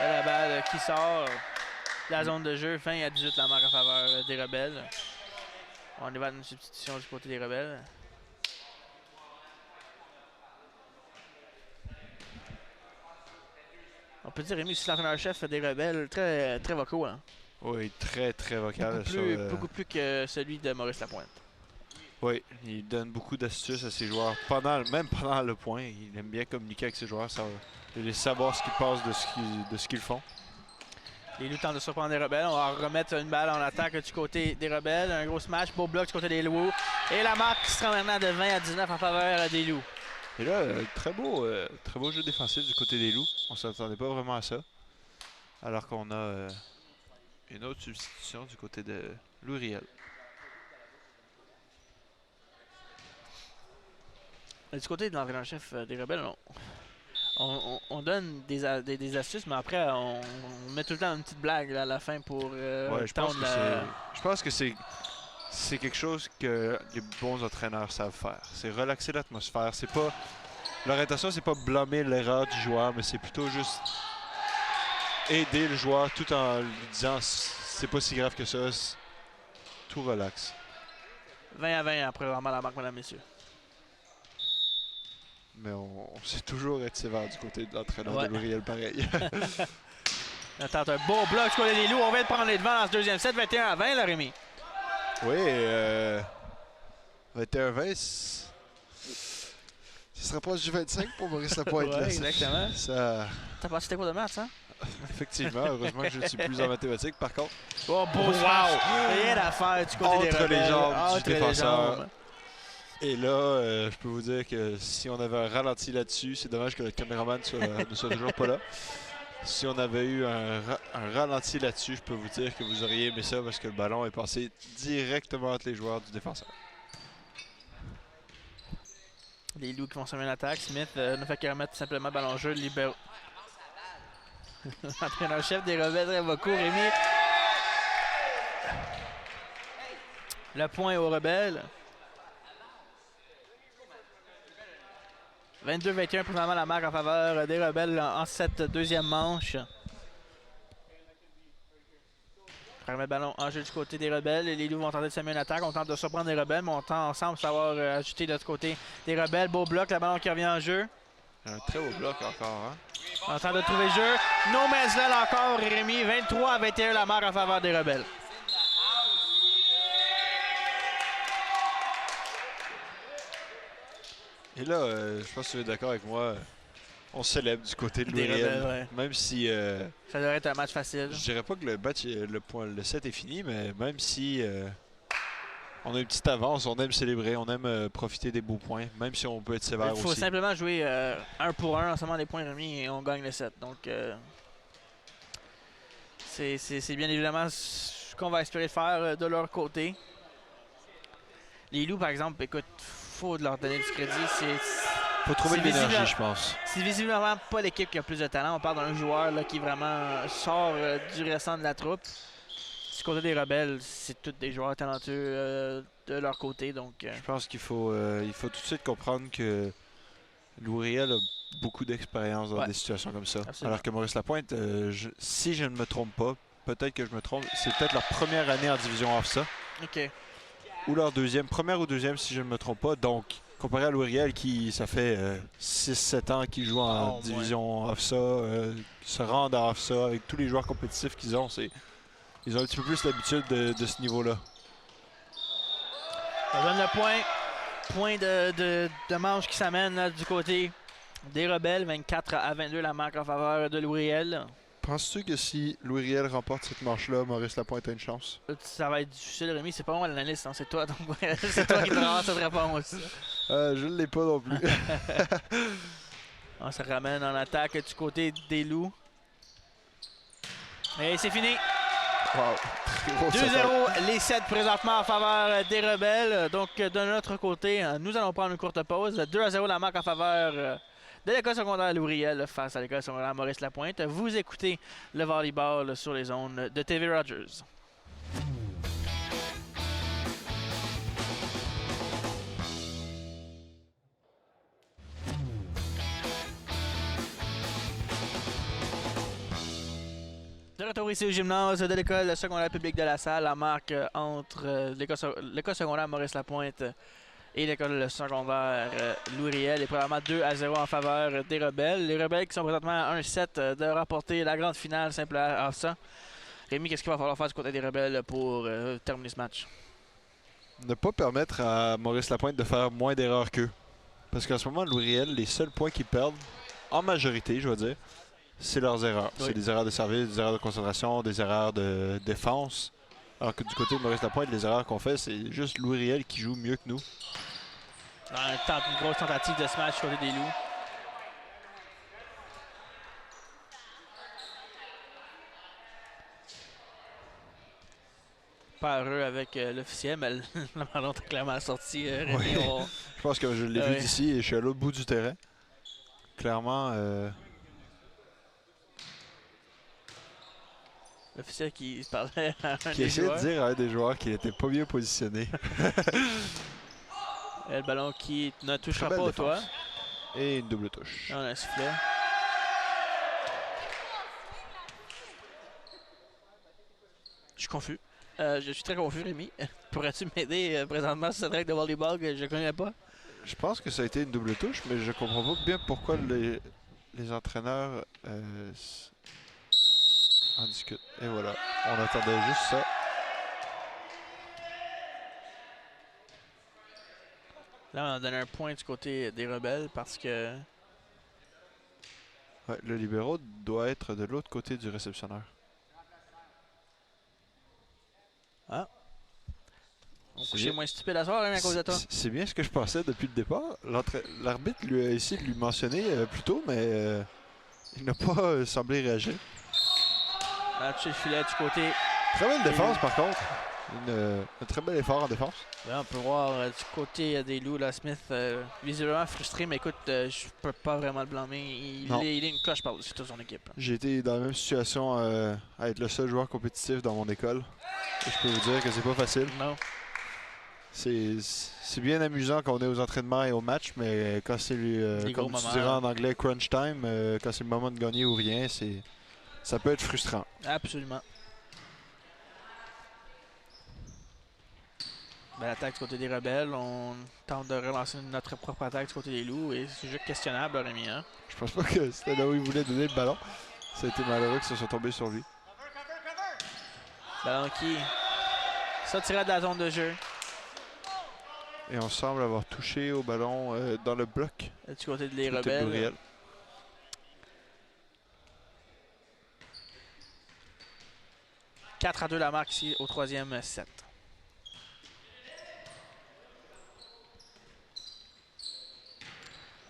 Et la balle qui sort de la zone de jeu. Fin à 18 la marque en faveur des Rebelles. On y va une substitution du côté des Rebelles. On peut dire Rémi aussi l'entraîneur-chef des Rebelles, très, très vocaux. Hein? Oui, très, très vocal. Beaucoup plus que celui de Maurice Lapointe. Oui, il donne beaucoup d'astuces à ses joueurs, même pendant le point. Il aime bien communiquer avec ses joueurs, les savoir ce qu'ils pensent de ce qu'ils font. Les Loups tentent de surprendre les Rebelles. On va remettre une balle en attaque du côté des Rebelles. Un gros smash, beau bloc du côté des Loups. Et la marque qui sera maintenant de 20-19 en faveur des Loups. Et là, très beau jeu défensif du côté des Loups. On ne s'attendait pas vraiment à ça. Alors qu'on a une autre substitution du côté de Louis Riel. Du côté de l'entraîneur-chef des Rebelles, on donne des astuces, mais après, on met tout le temps une petite blague là, à la fin pour ouais, je pense que c'est quelque chose que les bons entraîneurs savent faire. C'est relaxer l'atmosphère. C'est pas... L'orientation, c'est pas blâmer l'erreur du joueur, mais c'est plutôt juste aider le joueur tout en lui disant c'est pas si grave que ça. Tout relax. 20-20 après vraiment la marque, mesdames, messieurs. Mais on sait toujours être sévère du côté de l'entraîneur de Louis Riel, pareil. On tente un beau bloc du côté des Loups. On vient de prendre les devants dans ce deuxième set, 21-20, là, Rémi. Oui, 21-20, ce sera pas du 25 pour Maurice Lapointe. Ouais, exactement. Ça... T'as passé tes cours de maths, hein? Effectivement, heureusement que je ne suis plus en mathématiques, par contre. Oh, beau wow! Rien à faire du côté des Rebelles. Les jambes du défenseur. Et là, je peux vous dire que si on avait un ralenti là-dessus, c'est dommage que le caméraman ne soit toujours pas là. Si on avait eu un ralenti là-dessus, je peux vous dire que vous auriez aimé ça parce que le ballon est passé directement entre les joueurs du défenseur. Les Loups qui vont se mettre en attaque. Smith ne fait que remettre simplement ballon en jeu. Libéro. L'entraîneur-chef des Rebelles, très beaucoup, Rémi. Le point aux Rebelles. 22-21 présentement la marque en faveur des Rebelles en cette deuxième manche. On remet le ballon en jeu du côté des Rebelles. Les Loups vont tenter de semer une attaque. On tente de surprendre les Rebelles, mais on tente ensemble savoir ajouter de l'autre côté des Rebelles. Beau bloc, le ballon qui revient en jeu. Un très beau bloc encore. Hein? On tente de trouver le jeu. No man's land encore, Rémi. 23-21 la marque en faveur des Rebelles. Et là, je pense que tu es d'accord avec moi. On célèbre du côté de Des Louis-Riel. Rebelles, ouais. Même si. Ça devrait être un match facile. Je dirais pas que le set est fini, mais même si on a une petite avance, on aime célébrer, on aime profiter des beaux points, même si on peut être sévère Il faut aussi. simplement jouer 1 pour 1 en seulement des points remis et on gagne le set. Donc, c'est bien évidemment ce qu'on va espérer faire de leur côté. Les Loups, par exemple, écoute, faut de leur donner du crédit. Faut trouver de c'est l'énergie, visible- je pense. C'est visiblement pas l'équipe qui a plus de talent. On parle d'un joueur là, qui vraiment sort du restant de la troupe. Du côté des Rebelles, c'est tous des joueurs talentueux de leur côté. Donc, Je pense qu'il faut tout de suite comprendre que Louis-Riel a beaucoup d'expérience dans Ouais. des situations comme ça. Absolument. Alors que Maurice Lapointe, si je ne me trompe pas, peut-être que je me trompe, c'est peut-être leur première année en division AFSA. OK. Ou leur première ou deuxième si je ne me trompe pas. Donc, comparé à Louis-Riel qui, ça fait 6-7 ans qu'il joue en Oh, division AFSA, se rendent à AFSA avec tous les joueurs compétitifs qu'ils ont, ils ont un petit peu plus l'habitude de ce niveau-là. Ça donne le point. Point de manche qui s'amène là, du côté des Rebelles. 24-22 la marque en faveur de Louis-Riel. Penses-tu que si Louis-Riel remporte cette manche-là, Maurice Lapointe a une chance? Ça va être difficile, Rémi. C'est pas moi l'analyste, hein, c'est toi. Donc, c'est toi qui devrais avoir cette réponse. Je ne l'ai pas non plus. On se ramène en attaque du côté des Loups. Et c'est fini. Wow. 2-0 les 7 présentement en faveur des Rebelles. Donc de notre côté, nous allons prendre une courte pause. 2-0 la marque en faveur de l'école secondaire Louis-Riel face à l'école secondaire Maurice Lapointe. Vous écoutez le volleyball sur les ondes de TV Rogers. De retour ici au gymnase de l'école secondaire publique de la Salle, la marque entre l'école secondaire Maurice Lapointe et l'école secondaire Louis-Riel est probablement 2-0 en faveur des Rebelles. Les Rebelles qui sont présentement à 1-7 de remporter la grande finale simple à ça. Rémi, qu'est-ce qu'il va falloir faire du côté des Rebelles pour terminer ce match? Ne pas permettre à Maurice Lapointe de faire moins d'erreurs qu'eux. Parce qu'en ce moment, Louis-Riel, les seuls points qu'ils perdent, en majorité, je veux dire, c'est leurs erreurs. Oui. C'est des erreurs de service, des erreurs de concentration, des erreurs de défense. Alors que du côté de Maurice Lapointe, les erreurs qu'on fait, c'est juste Louis-Riel qui joue mieux que nous. Une grosse tentative de smash du côté des Loups. Pas heureux avec l'officiel, mais le ballon est clairement sorti. Rémi, Oui. Je pense que je l'ai vu oui. d'ici et je suis à l'autre bout du terrain. Clairement, l'officiel qui parlait à un qui des essayait de joueurs. dire à un des joueurs qu'il n'était pas bien positionné. Le ballon qui ne touchera Très pas belle au toit. défense. Et une double touche. On a un sifflet. Je suis confus. Je suis très confus, Rémi. Pourrais-tu m'aider présentement sur cette règle de volleyball que je ne connais pas? Je pense que ça a été une double touche, mais je comprends pas bien pourquoi les entraîneurs en discutent. Et voilà, on attendait juste ça. Là, on a donné un point du côté des Rebelles parce que Ouais, le libéro doit être de l'autre côté du réceptionneur. on C'est couchait bien. moins stupide à soir, Rémi, à cause de toi. C'est bien ce que je pensais depuis le départ. L'arbitre lui a essayé de lui mentionner plus tôt, mais il n'a pas semblé réagir. On a touché le filet du côté. Très belle défense par contre. Un très bel effort en défense. Là, on peut voir du côté des Loups, là, Smith, visiblement frustré, mais écoute, je peux pas vraiment le blâmer. Il est une coche par-dessus toute son équipe. J'ai été dans la même situation à être le seul joueur compétitif dans mon école. Et je peux vous dire que c'est pas facile. Non. C'est bien amusant quand on est aux entraînements et aux matchs, mais quand c'est gros comme tu moments. dirais en anglais crunch time, quand c'est le moment de gagner ou rien, ça peut être frustrant. Absolument. Belle attaque du côté des Rebelles. On tente de relancer notre propre attaque du côté des Loups et c'est juste questionnable, Rémi. Hein? Je pense pas que c'était là où il voulait donner le ballon. Ça a été malheureux que ça soit tombé sur lui. Ballon qui sortira de la zone de jeu. Et on semble avoir touché au ballon dans le bloc. Du côté des Du côté de Rebelles. Louriel. « 4-2 la marque ici au 3e set.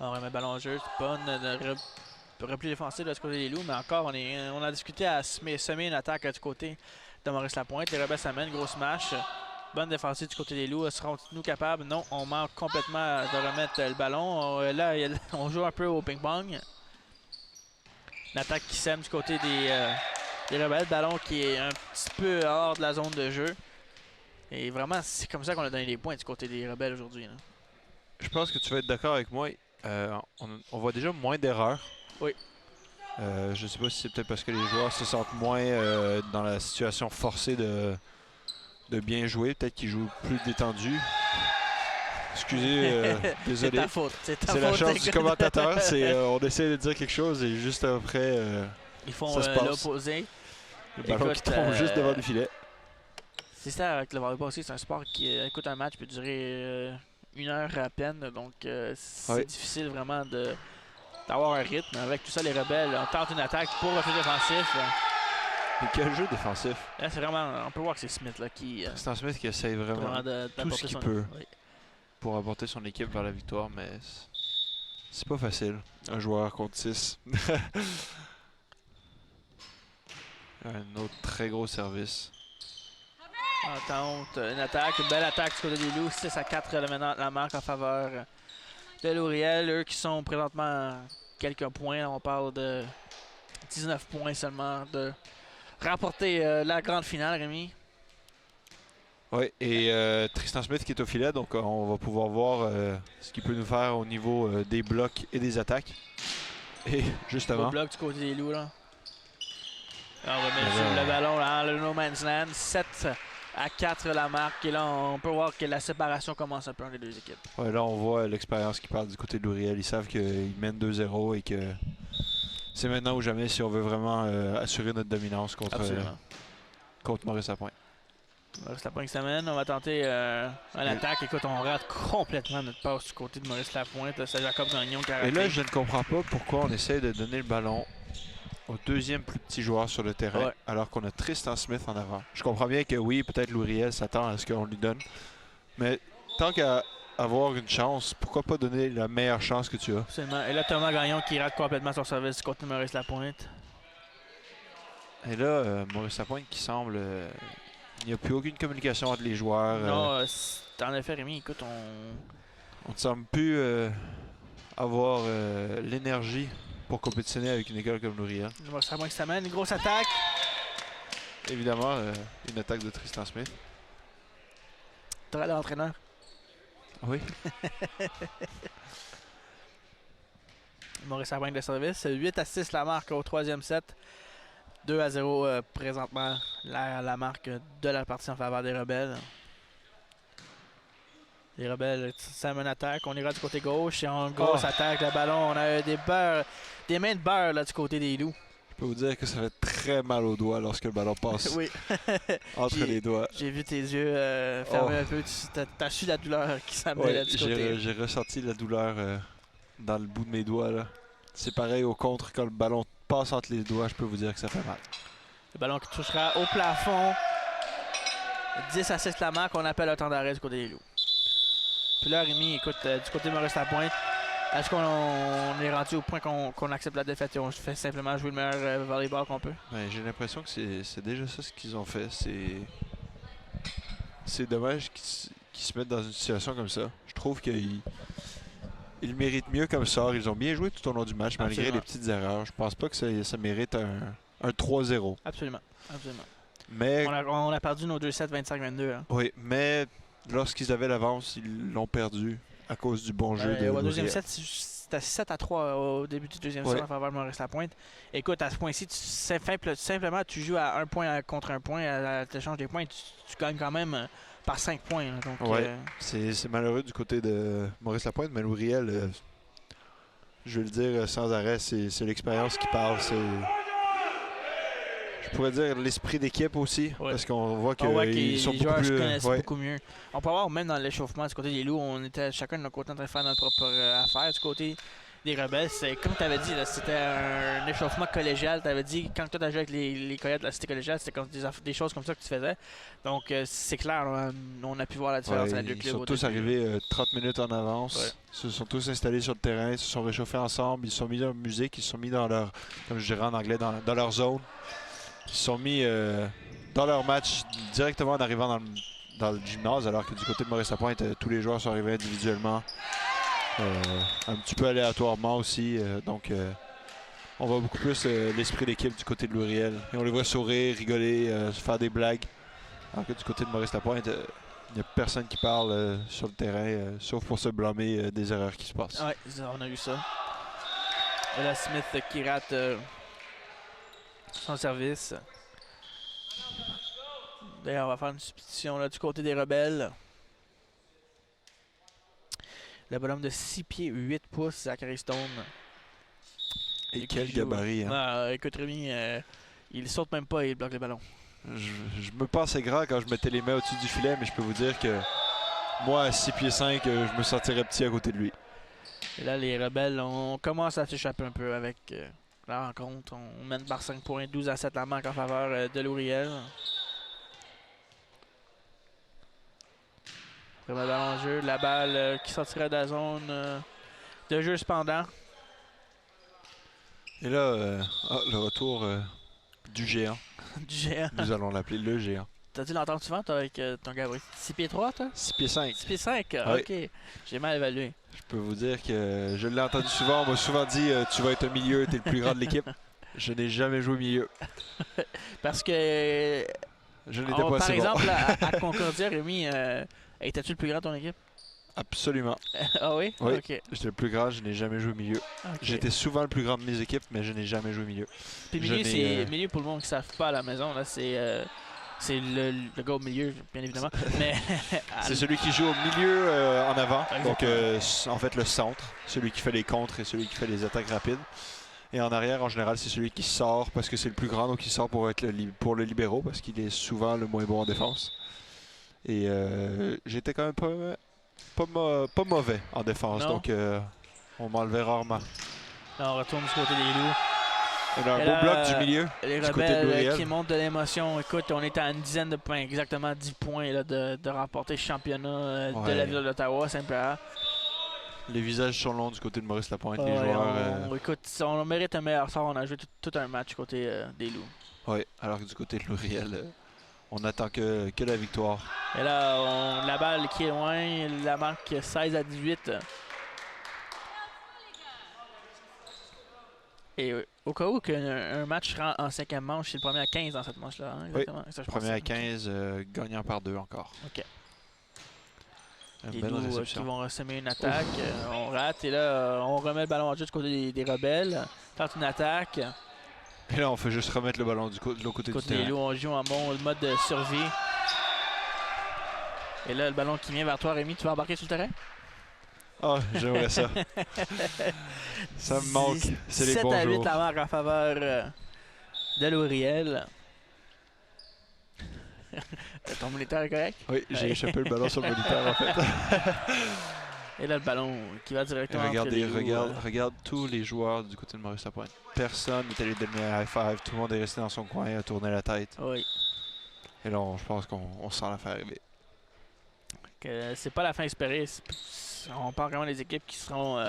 On remet le ballon en jeu. Bonne repli défensif de ce côté des Loups, mais encore, on a discuté à semer une attaque du côté de Maurice Lapointe. Les Rebelles s'amènent, grosse match. Bonne défensive du côté des Loups. Serons-nous capables? Non, on manque complètement de remettre le ballon. Là, on joue un peu au ping-pong. L'attaque qui sème du côté des Rebelles. Ballon qui est un petit peu hors de la zone de jeu. Et vraiment, c'est comme ça qu'on a donné les points du côté des Rebelles aujourd'hui. Je pense que tu vas être d'accord avec moi. On voit déjà moins d'erreurs. Oui. Je ne sais pas si c'est peut-être parce que les joueurs se sentent moins dans la situation forcée de bien jouer. Peut-être qu'ils jouent plus détendus. Excusez, désolé. C'est ta faute. C'est la chance du commentateur. On essaie de dire quelque chose et juste après, ils font ça se passe. l'opposé. Le ballon qui tombe juste devant le filet. C'est ça, avec le volleyball aussi, c'est un sport qui, écoute, un match peut durer 1 heure à peine. Donc, c'est difficile vraiment d'avoir un rythme. Avec tout ça, les Rebelles, on tente une attaque pour le fait défensif. Et quel jeu défensif. Là, c'est vraiment, on peut voir que c'est Smith là, qui Tristan Smith qui essaye vraiment tout ce qu'il peut pour apporter son équipe vers la victoire, mais c'est pas facile. Un joueur contre 6. Un autre très gros service. On tente une attaque, une belle attaque du côté des Loups. 6-4 la marque en faveur de Louriel. Eux qui sont présentement à quelques points. On parle de 19 points seulement de rapporter la grande finale, Rémi. Oui, et Tristan Smith qui est au filet, donc on va pouvoir voir ce qu'il peut nous faire au niveau des blocs et des attaques. Et justement... Au bloc du côté des Loups, là. On va mettre le ballon dans le no man's land. 7-4 la marque. Et là, on peut voir que la séparation commence un peu entre les deux équipes. Ouais, là, on voit l'expérience qui parle du côté de Louriel. Ils savent qu'ils mènent 2-0 et que c'est maintenant ou jamais si on veut vraiment assurer notre dominance contre Maurice Lapointe. Maurice Lapointe qui s'amène. On va tenter une attaque. Écoute, on rate complètement notre passe du côté de Maurice Lapointe. C'est Jacob Gagnon qui a raté. Et là, je ne comprends pas pourquoi on essaie de donner le ballon au deuxième plus petit joueur sur le terrain, alors qu'on a Tristan Smith en avant. Je comprends bien que oui, peut-être Louriel s'attend à ce qu'on lui donne. Mais tant qu'à avoir une chance, pourquoi pas donner la meilleure chance que tu as? Absolument. Et là, Thomas Gagnon qui rate complètement son service du côté de Maurice Lapointe. Et là, Maurice Lapointe qui semble... il n'y a plus aucune communication entre les joueurs. Non, en effet, Rémi, écoute, on ne semble plus avoir l'énergie pour compétitionner avec une école comme Louriel. Maurice Lapointe qui s'amène. Une grosse attaque. Évidemment, une attaque de Tristan Smith. Tu auras l'entraîneur. Oui. Maurice Lapointe de service. 8-6 la marque au 3e set. 2-0 présentement la marque de la partie en faveur des Rebelles. Les Rebelles, ça mène attaque. On ira du côté gauche et en grosse attaque. Le ballon, on a des mains de beurre là, du côté des Loups. Je peux vous dire que ça fait très mal aux doigts lorsque le ballon passe entre les doigts. J'ai vu tes yeux fermer un peu. T'as su la douleur qui s'amenait là du côté. J'ai ressenti la douleur dans le bout de mes doigts. Là. C'est pareil au contre quand le ballon passe entre les doigts. Je peux vous dire que ça fait mal. Le ballon qui touchera au plafond. 10-6 la marque. On appelle un temps d'arrêt du côté des Loups. Puis là, Rémi, écoute, du côté de Maurice Lapointe, est-ce qu'on est rendu au point qu'on accepte la défaite et on fait simplement jouer le meilleur volleyball qu'on peut? Ben, j'ai l'impression que c'est déjà ça ce qu'ils ont fait. C'est dommage qu'ils se mettent dans une situation comme ça. Je trouve qu'ils méritent mieux comme ça. Ils ont bien joué tout au long du match, malgré les petites erreurs. Je pense pas que ça mérite un 3-0. Absolument. Absolument. Mais on a perdu nos 2 sets 25-22. Hein. Oui, mais lorsqu'ils avaient l'avance, ils l'ont perdu à cause du bon jeu de Au deuxième Louriel. set, c'était 7-3 au début du deuxième set en faveur de Maurice Lapointe. Écoute, à ce point-ci, simplement, tu joues à 1 point contre 1 point, tu échanges des points, tu gagnes quand même par 5 points. Là. Donc, Ouais. C'est malheureux du côté de Maurice Lapointe, mais Louriel, je vais le dire sans arrêt, c'est l'expérience qui parle. Je pourrais dire l'esprit d'équipe aussi, parce qu'on voit qu'ils sont les beaucoup joueurs plus... se connaissent beaucoup mieux. On peut voir même dans l'échauffement du côté des Loups, on était chacun de notre côté en train de faire notre propre affaire. Du côté des Rebelles, c'est comme tu avais dit, c'était un échauffement collégial. Tu avais dit, quand toi tu as joué avec les Coyotes de la cité collégiale, c'était des choses comme ça que tu faisais. Donc c'est clair, on a pu voir la différence avec les deux clubs. Ils sont tous arrivés 30 minutes en avance. Ils se sont tous installés sur le terrain, ils se sont réchauffés ensemble, ils se sont mis dans leur musique, ils se sont mis dans leur, comme je dirais en anglais, dans leur zone. Ils se sont mis dans leur match directement en arrivant dans le gymnase, alors que du côté de Maurice Lapointe, tous les joueurs sont arrivés individuellement. Un petit peu aléatoirement aussi. Donc, on voit beaucoup plus l'esprit d'équipe du côté de Louriel. Et on les voit sourire, rigoler, faire des blagues. Alors que du côté de Maurice Lapointe, il n'y a personne qui parle sur le terrain, sauf pour se blâmer des erreurs qui se passent. Oui, on a vu ça. Et là, Smith qui rate son service. D'ailleurs, on va faire une substitution là, du côté des Rebelles. Le bonhomme de 6 pieds 8 pouces, Zachary Stone. Et quel gabarit. Hein? Écoute, Rémi, il saute même pas et il bloque le ballon. Je me pensais grand quand je mettais les mains au-dessus du filet, mais je peux vous dire que moi, à 6 pieds 5, je me sentirais petit à côté de lui. Et là, les Rebelles, on commence à s'échapper un peu avec la rencontre. On mène par 5 points, 12-7 la manque en faveur de Louriel. Premier ballon en jeu, la balle qui sortirait de la zone de jeu cependant. Et là, le retour du géant. Du géant. Nous allons l'appeler le géant. T'as dû l'entendre souvent, toi, avec ton gabarit. 6 pieds 3, toi? 6 pieds 5. 6 pieds 5, oui. OK. J'ai mal évalué. Je peux vous dire que je l'ai entendu souvent. On m'a souvent dit tu vas être un milieu, t'es le plus grand de l'équipe. Je n'ai jamais joué au milieu. Parce que... Je n'étais pas par assez exemple, bon. à Concordia, Rémi, étais-tu le plus grand de ton équipe? Absolument. Ah oui? Oui. OK. J'étais le plus grand, je n'ai jamais joué au milieu. Okay. J'étais souvent le plus grand de mes équipes, mais je n'ai jamais joué au milieu. Puis milieu, c'est milieu pour le monde qui ne savent pas à la maison. Là, c'est le gars au milieu, bien évidemment. Mais c'est celui qui joue au milieu en avant. Exactement. Donc, en fait, le centre. Celui qui fait les contres et celui qui fait les attaques rapides. Et en arrière, en général, c'est celui qui sort parce que c'est le plus grand, donc il sort pour être pour le libéraux parce qu'il est souvent le moins bon en défense. Et j'étais quand même pas mauvais en défense, non. donc on m'enlevait rarement. Là, on retourne du côté des Loups. Et là, un beau bloc du milieu. Les du côté de Rebelles Louriel. qui montent de l'émotion. Écoute, on est à une dizaine de points, exactement 10 points là, de remporter le championnat de la ville d'Ottawa, simple A. Les visages sont longs du côté de Maurice Lapointe. Les joueurs. Écoute, on mérite un meilleur sort. On a joué tout un match du côté des Loups. Oui, alors que du côté de Louriel, on n'attend que la victoire. Et là, la balle qui est loin, la marque 16-18. Et au cas où qu'un match rentre en 5e manche, c'est le premier à 15 dans cette manche-là. Hein, exactement. Oui, ça, je premier à 15, gagnant par 2 encore. OK. Une Les belle Loups réception. qui vont semer une attaque. On rate. Et là, on remet le ballon en jeu du côté des Rebelles. Tente une attaque. Et là, on fait juste remettre le ballon de l'autre côté du Côté des Loups, on joue en mode de survie. Et là, le ballon qui vient vers toi, Rémi, tu vas embarquer sur le terrain? Ah, j'aimerais ça. Ça me manque. C'est les bons 7 à 8 jours. la marque en faveur de Louriel. Ton moniteur est correct? Oui, j'ai échappé le ballon sur le moniteur en fait. Et là, le ballon qui va directement Regardez, entre les Loups, regarde tous les joueurs du côté de Maurice Lapointe. Personne n'est allé donner un high five. Tout le monde est resté dans son coin à tourner la tête. Oui. Et là, je pense qu'on sent la faire arriver. C'est pas la fin espérée. On parle vraiment des équipes qui seront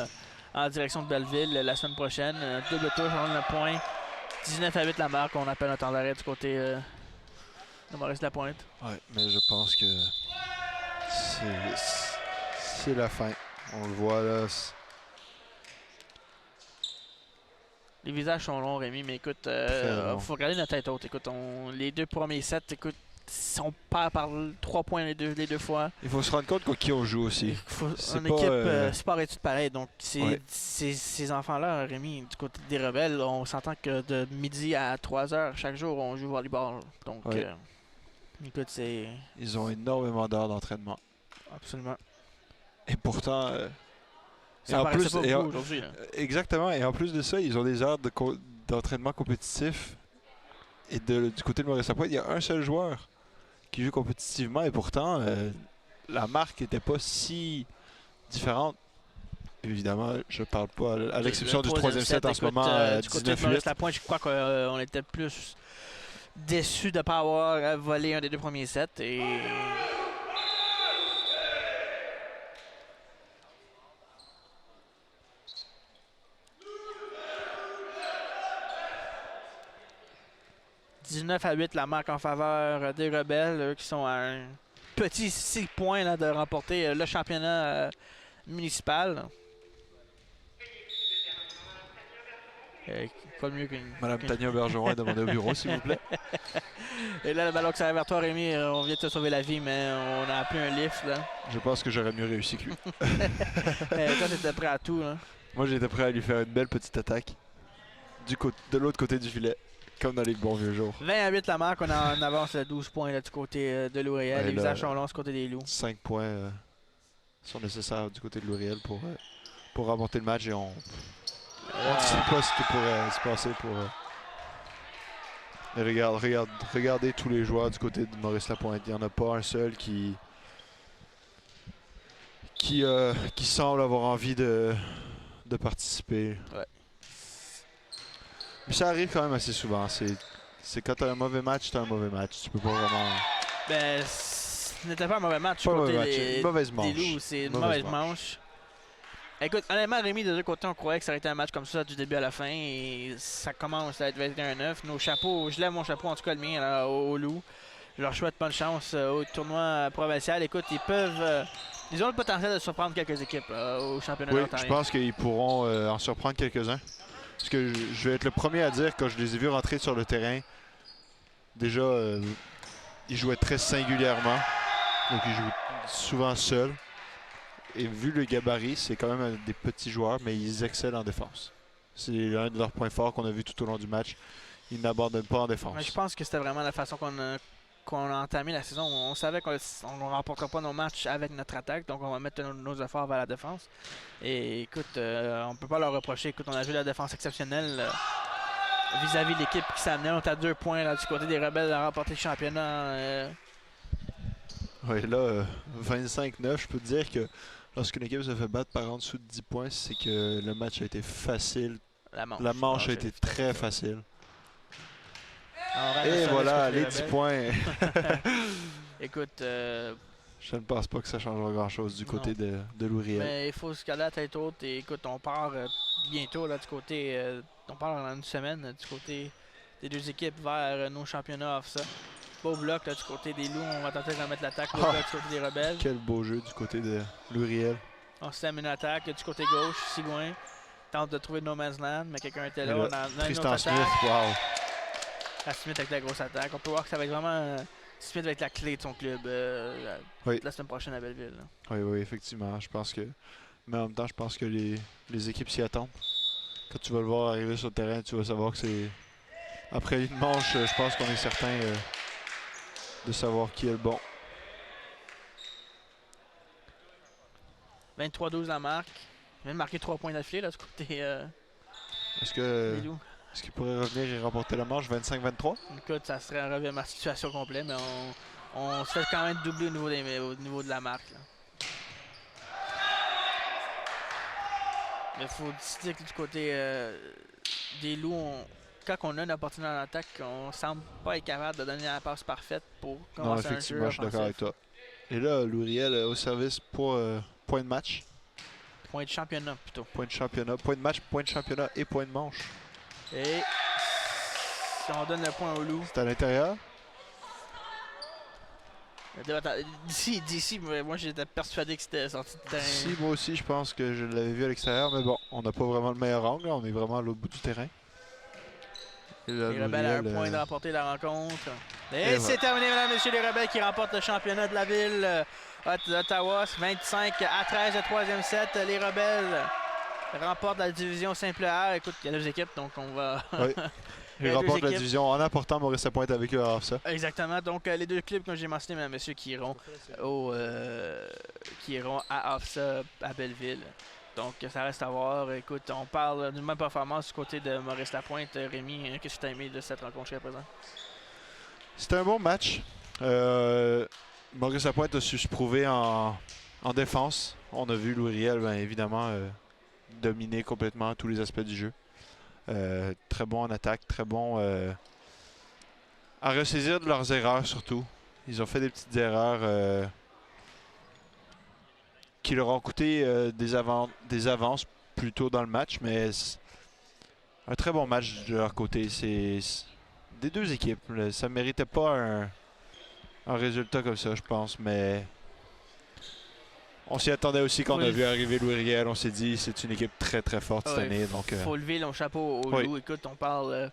en direction de Belleville la semaine prochaine. Double touche, on a le point. 19 à 8 la marque. On appelle un temps d'arrêt du côté de Maurice Lapointe. Ouais, mais je pense que c'est la fin. On le voit là. Les visages sont longs, Rémi, mais écoute, Long. faut regarder notre tête haute. Écoute, les deux premiers sets, écoute, si on perd par 3 points les deux fois. Il faut se rendre compte contre qui on joue aussi. C'est une équipe sport-études pareil. Donc, ces enfants-là, Rémi, du côté des rebelles, on s'entend que de midi à 3 heures chaque jour, on joue au volleyball. Donc, écoute, c'est. Ils ont énormément d'heures d'entraînement. Absolument. Et pourtant. Ça en plus, pas beaucoup aujourd'hui. Exactement. Et en plus de ça, ils ont des heures d'entraînement compétitif. Et du côté de Maurice-Lapointe, il y a un seul joueur qui joue compétitivement. Et pourtant, la marque n'était pas si différente. Évidemment, je parle pas à l'exception du troisième set en ce moment. Du côté de Maurice-Lapointe, je crois qu'on était plus déçus de ne pas avoir volé un des 2 premiers sets. Et 19-8 la marque en faveur des rebelles, qui sont à un petit 6 points là, de remporter le championnat municipal. Pas mieux qu'une. Madame Tania Bergeron est demandée au bureau, s'il vous plaît. Et là, le ballon qui s'arrive vers toi, Rémi, on vient de te sauver la vie, mais on a appelé un lift. Là. Je pense que j'aurais mieux réussi que lui. Toi, t'étais prêt à tout. Là. Moi, j'étais prêt à lui faire une belle petite attaque de l'autre côté du filet. Comme dans les bons vieux jours. 20-8 la marque, on en avance 12 points là, du côté de Louriel. Les visages sont longs du côté des Loups. 5 points sont nécessaires du côté de Louriel pour remporter le match. Et on ne sait pas ce qui pourrait se passer pour... Mais regardez tous les joueurs du côté de Maurice-Lapointe. Il n'y en a pas un seul qui semble avoir envie de participer. Ouais. Mais ça arrive quand même assez souvent. C'est quand t'as un mauvais match, t'as un mauvais match. Tu peux pas vraiment... Ben, ce n'était pas un mauvais match. Pas un mauvais côté match. Une mauvaise manche. Des Loups, c'est une mauvaise manche. Écoute, honnêtement, Rémi, de deux côtés, on croyait que ça aurait été un match comme ça du début à la fin. Et ça commence à être 21-9. Nos chapeaux, je lève mon chapeau, en tout cas le mien, là, aux Loups. Je leur souhaite bonne chance au tournoi provincial. Écoute, ils ont le potentiel de surprendre quelques équipes au championnat d'Ontario. Je pense qu'ils pourront en surprendre quelques-uns. Parce que je vais être le premier à dire, quand je les ai vus rentrer sur le terrain, déjà, ils jouaient très singulièrement. Donc, ils jouent souvent seuls. Et vu le gabarit, c'est quand même des petits joueurs, mais ils excellent en défense. C'est l'un de leurs points forts qu'on a vu tout au long du match. Ils n'abandonnent pas en défense. Mais je pense que c'était vraiment la façon qu'on a entamé la saison. On savait qu'on ne remporterait pas nos matchs avec notre attaque, donc on va mettre nos efforts vers la défense. Et écoute, on ne peut pas leur reprocher. Écoute, on a joué la défense exceptionnelle vis-à-vis de l'équipe qui s'amenait. On est à 2 points là, du côté des Rebelles à remporter le championnat. Oui, là, 25-9, je peux te dire que lorsqu'une équipe se fait battre par en dessous de 10 points, c'est que le match a été facile. La manche a été très facile. Et voilà, les 10 points. Écoute, je ne pense pas que ça changera grand-chose du côté de Louriel. Mais il faut se garder la tête haute. Et écoute, on part bientôt là, du côté... on part dans une semaine du côté des deux équipes vers nos championnats off ça. Beau bloc là, du côté des Loups. On va tenter de remettre l'attaque du côté des Rebelles. Quel beau jeu du côté de Louriel. On sème une attaque du côté gauche. Sigouin tente de trouver No Man's Land, mais quelqu'un était là. On a Tristan Smith, wow. La Smith avec la grosse attaque. On peut voir que ça va être vraiment... Smith va être la clé de son club la semaine prochaine à Belleville. Là. Oui, effectivement. Je pense que... Mais en même temps, je pense que les équipes s'y attendent. Quand tu vas le voir arriver sur le terrain, tu vas savoir que c'est... Après une manche, je pense qu'on est certain de savoir qui est le bon. 23-12 la marque. Il vient de marquer 3 points d'affilée là, du côté Est-ce qu'il pourrait revenir et remporter la manche 25-23? Écoute, ça serait un revirement de situation complet, mais on se fait quand même doubler au niveau de la marque. Là. Mais il faut dire que du côté des Loups, quand on a une opportunité en attaque, on semble pas être capable de donner la passe parfaite pour commencer un jeu. Non, effectivement, je suis d'accord avec toi. Et là, Louriel au service pour point de match. Point de championnat plutôt. Point de championnat, point de match, point de championnat et point de manche. Et si on donne le point au Loup. C'est à l'intérieur? D'ici, moi j'étais persuadé que c'était sorti de terrain. Si, moi aussi, je pense que je l'avais vu à l'extérieur, mais bon, on n'a pas vraiment le meilleur angle, on est vraiment à l'autre bout du terrain. Et les Rebelles a un point de remporter la rencontre. Et c'est terminé, mesdames et messieurs, les Rebelles qui remportent le championnat de la ville d'Ottawa. 25-13, le troisième set. Les Rebelles remportent la division simple A. Écoute, il y a 2 équipes, donc on va... Oui. Ils remportent la division en apportant Maurice Lapointe avec eux à ça. Exactement. Donc, les 2 clubs, comme j'ai mentionné, mesdames et messieurs, qui iront à OFSA à Belleville. Donc, ça reste à voir. Écoute, on parle d'une bonne performance du côté de Maurice Lapointe. Rémi, qu'est-ce que tu as aimé de cette rencontre jusqu'à présent? C'était un bon match. Maurice Lapointe a su se prouver en défense. On a vu Louis Riel, bien évidemment, dominer complètement tous les aspects du jeu. Très bon en attaque, très bon à ressaisir de leurs erreurs surtout. Ils ont fait des petites erreurs qui leur ont coûté des avances plus tôt dans le match, mais un très bon match de leur côté. C'est des 2 équipes. Ça ne méritait pas un résultat comme ça, je pense, mais on s'y attendait aussi quand on a vu arriver Louis Riel. On s'est dit c'est une équipe très très forte cette année. Il faut lever le chapeau au Loup. Écoute, on parle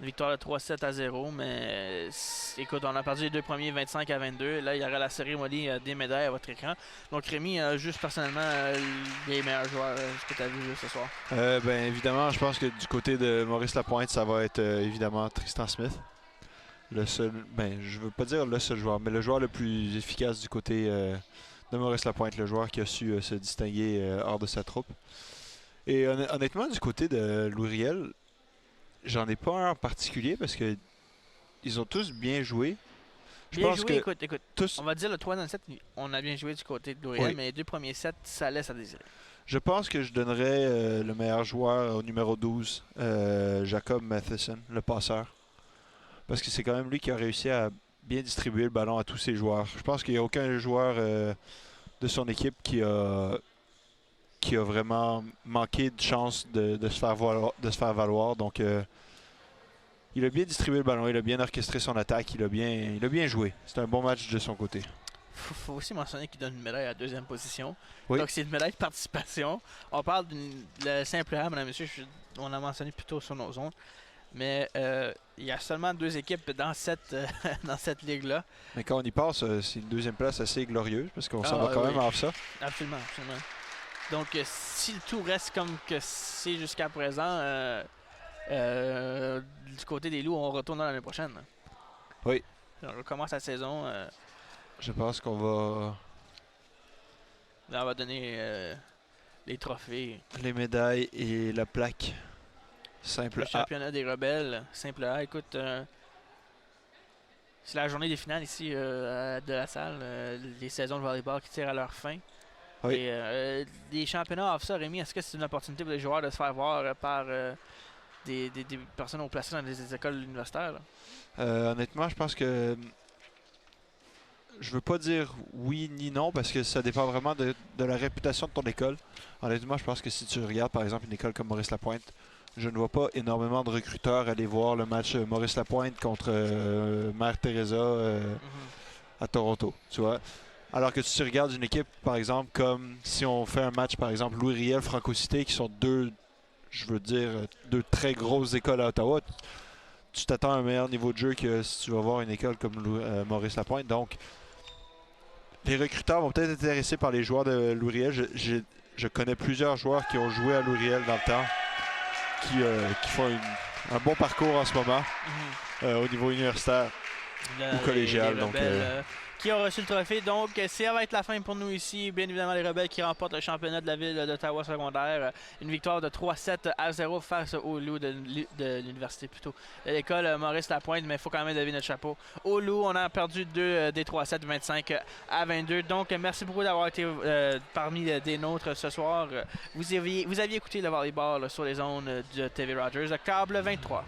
de victoire de 3-7-0, mais écoute, on a perdu les 2 premiers 25-22. Là, il y aura la cérémonie des médailles à votre écran. Donc Rémi, juste personnellement, les meilleurs joueurs que tu as vus ce soir. Ben, évidemment, je pense que du côté de Maurice Lapointe, ça va être évidemment Tristan Smith. Le seul, ben, je veux pas dire le seul joueur, mais le joueur le plus efficace du côté de Maurice Lapointe, le joueur qui a su se distinguer hors de sa troupe. Et honnêtement, du côté de Louis Riel, j'en ai pas un en particulier parce que ils ont tous bien joué. Écoute, tous... on va dire le 3 dans le 7, on a bien joué du côté de Louis Riel, mais les 2 premiers sets, ça laisse à désirer. Je pense que je donnerais le meilleur joueur au numéro 12, Jacob Matheson, le passeur. Parce que c'est quand même lui qui a réussi à bien distribuer le ballon à tous ses joueurs. Je pense qu'il n'y a aucun joueur de son équipe qui a vraiment manqué de chance de se faire valoir. Donc, il a bien distribué le ballon, il a bien orchestré son attaque, il a bien joué. C'est un bon match de son côté. Il faut aussi mentionner qu'il donne une médaille à la 2e position. Oui. Donc, c'est une médaille de participation. On parle de simple A, mesdames et messieurs, on a mentionné plus tôt sur nos ondes. Mais il y a seulement 2 équipes dans cette ligue-là. Mais quand on y passe, c'est une 2e place assez glorieuse parce qu'on s'en va quand même à ça. Absolument, absolument. Donc, si le tout reste comme que c'est jusqu'à présent, du côté des Loups, on retourne l'année prochaine. Oui. On recommence la saison. Je pense qu'on va... Là, on va donner les trophées. Les médailles et la plaque. Simple le championnat des Rebelles, simple A. Écoute, c'est la journée des finales ici de la salle. Les saisons de volleyball qui tirent à leur fin. Oui. Et les championnats offrent ça, Rémi, est-ce que c'est une opportunité pour les joueurs de se faire voir par des personnes au placées dans les écoles universitaires? Honnêtement, je pense que je veux pas dire oui ni non parce que ça dépend vraiment de la réputation de ton école. Honnêtement, je pense que si tu regardes par exemple une école comme Maurice Lapointe, je ne vois pas énormément de recruteurs aller voir le match Maurice Lapointe contre Mère Teresa à Toronto, tu vois. Alors que si tu regardes une équipe, par exemple, comme si on fait un match, par exemple, Louis Riel, Franco-Cité, qui sont 2 très grosses écoles à Ottawa, tu t'attends à un meilleur niveau de jeu que si tu vas voir une école comme Maurice Lapointe. Donc, les recruteurs vont peut-être être intéressés par les joueurs de Louis Riel. Je connais plusieurs joueurs qui ont joué à Louis Riel dans le temps, qui font un bon parcours en ce moment au niveau universitaire ou collégial. Donc, qui a reçu le trophée. Donc, ça va être la fin pour nous ici. Bien évidemment, les Rebelles qui remportent le championnat de la ville d'Ottawa secondaire. Une victoire de 3-7-0 face aux Loups de l'université plutôt. De l'école Maurice Lapointe, mais il faut quand même lever notre chapeau. Aux Loups, on a perdu 2 des 3-7, 25-22. Donc, merci beaucoup d'avoir été parmi des nôtres ce soir. Vous aviez écouté le volleyball sur les ondes de TV Rogers, câble 23.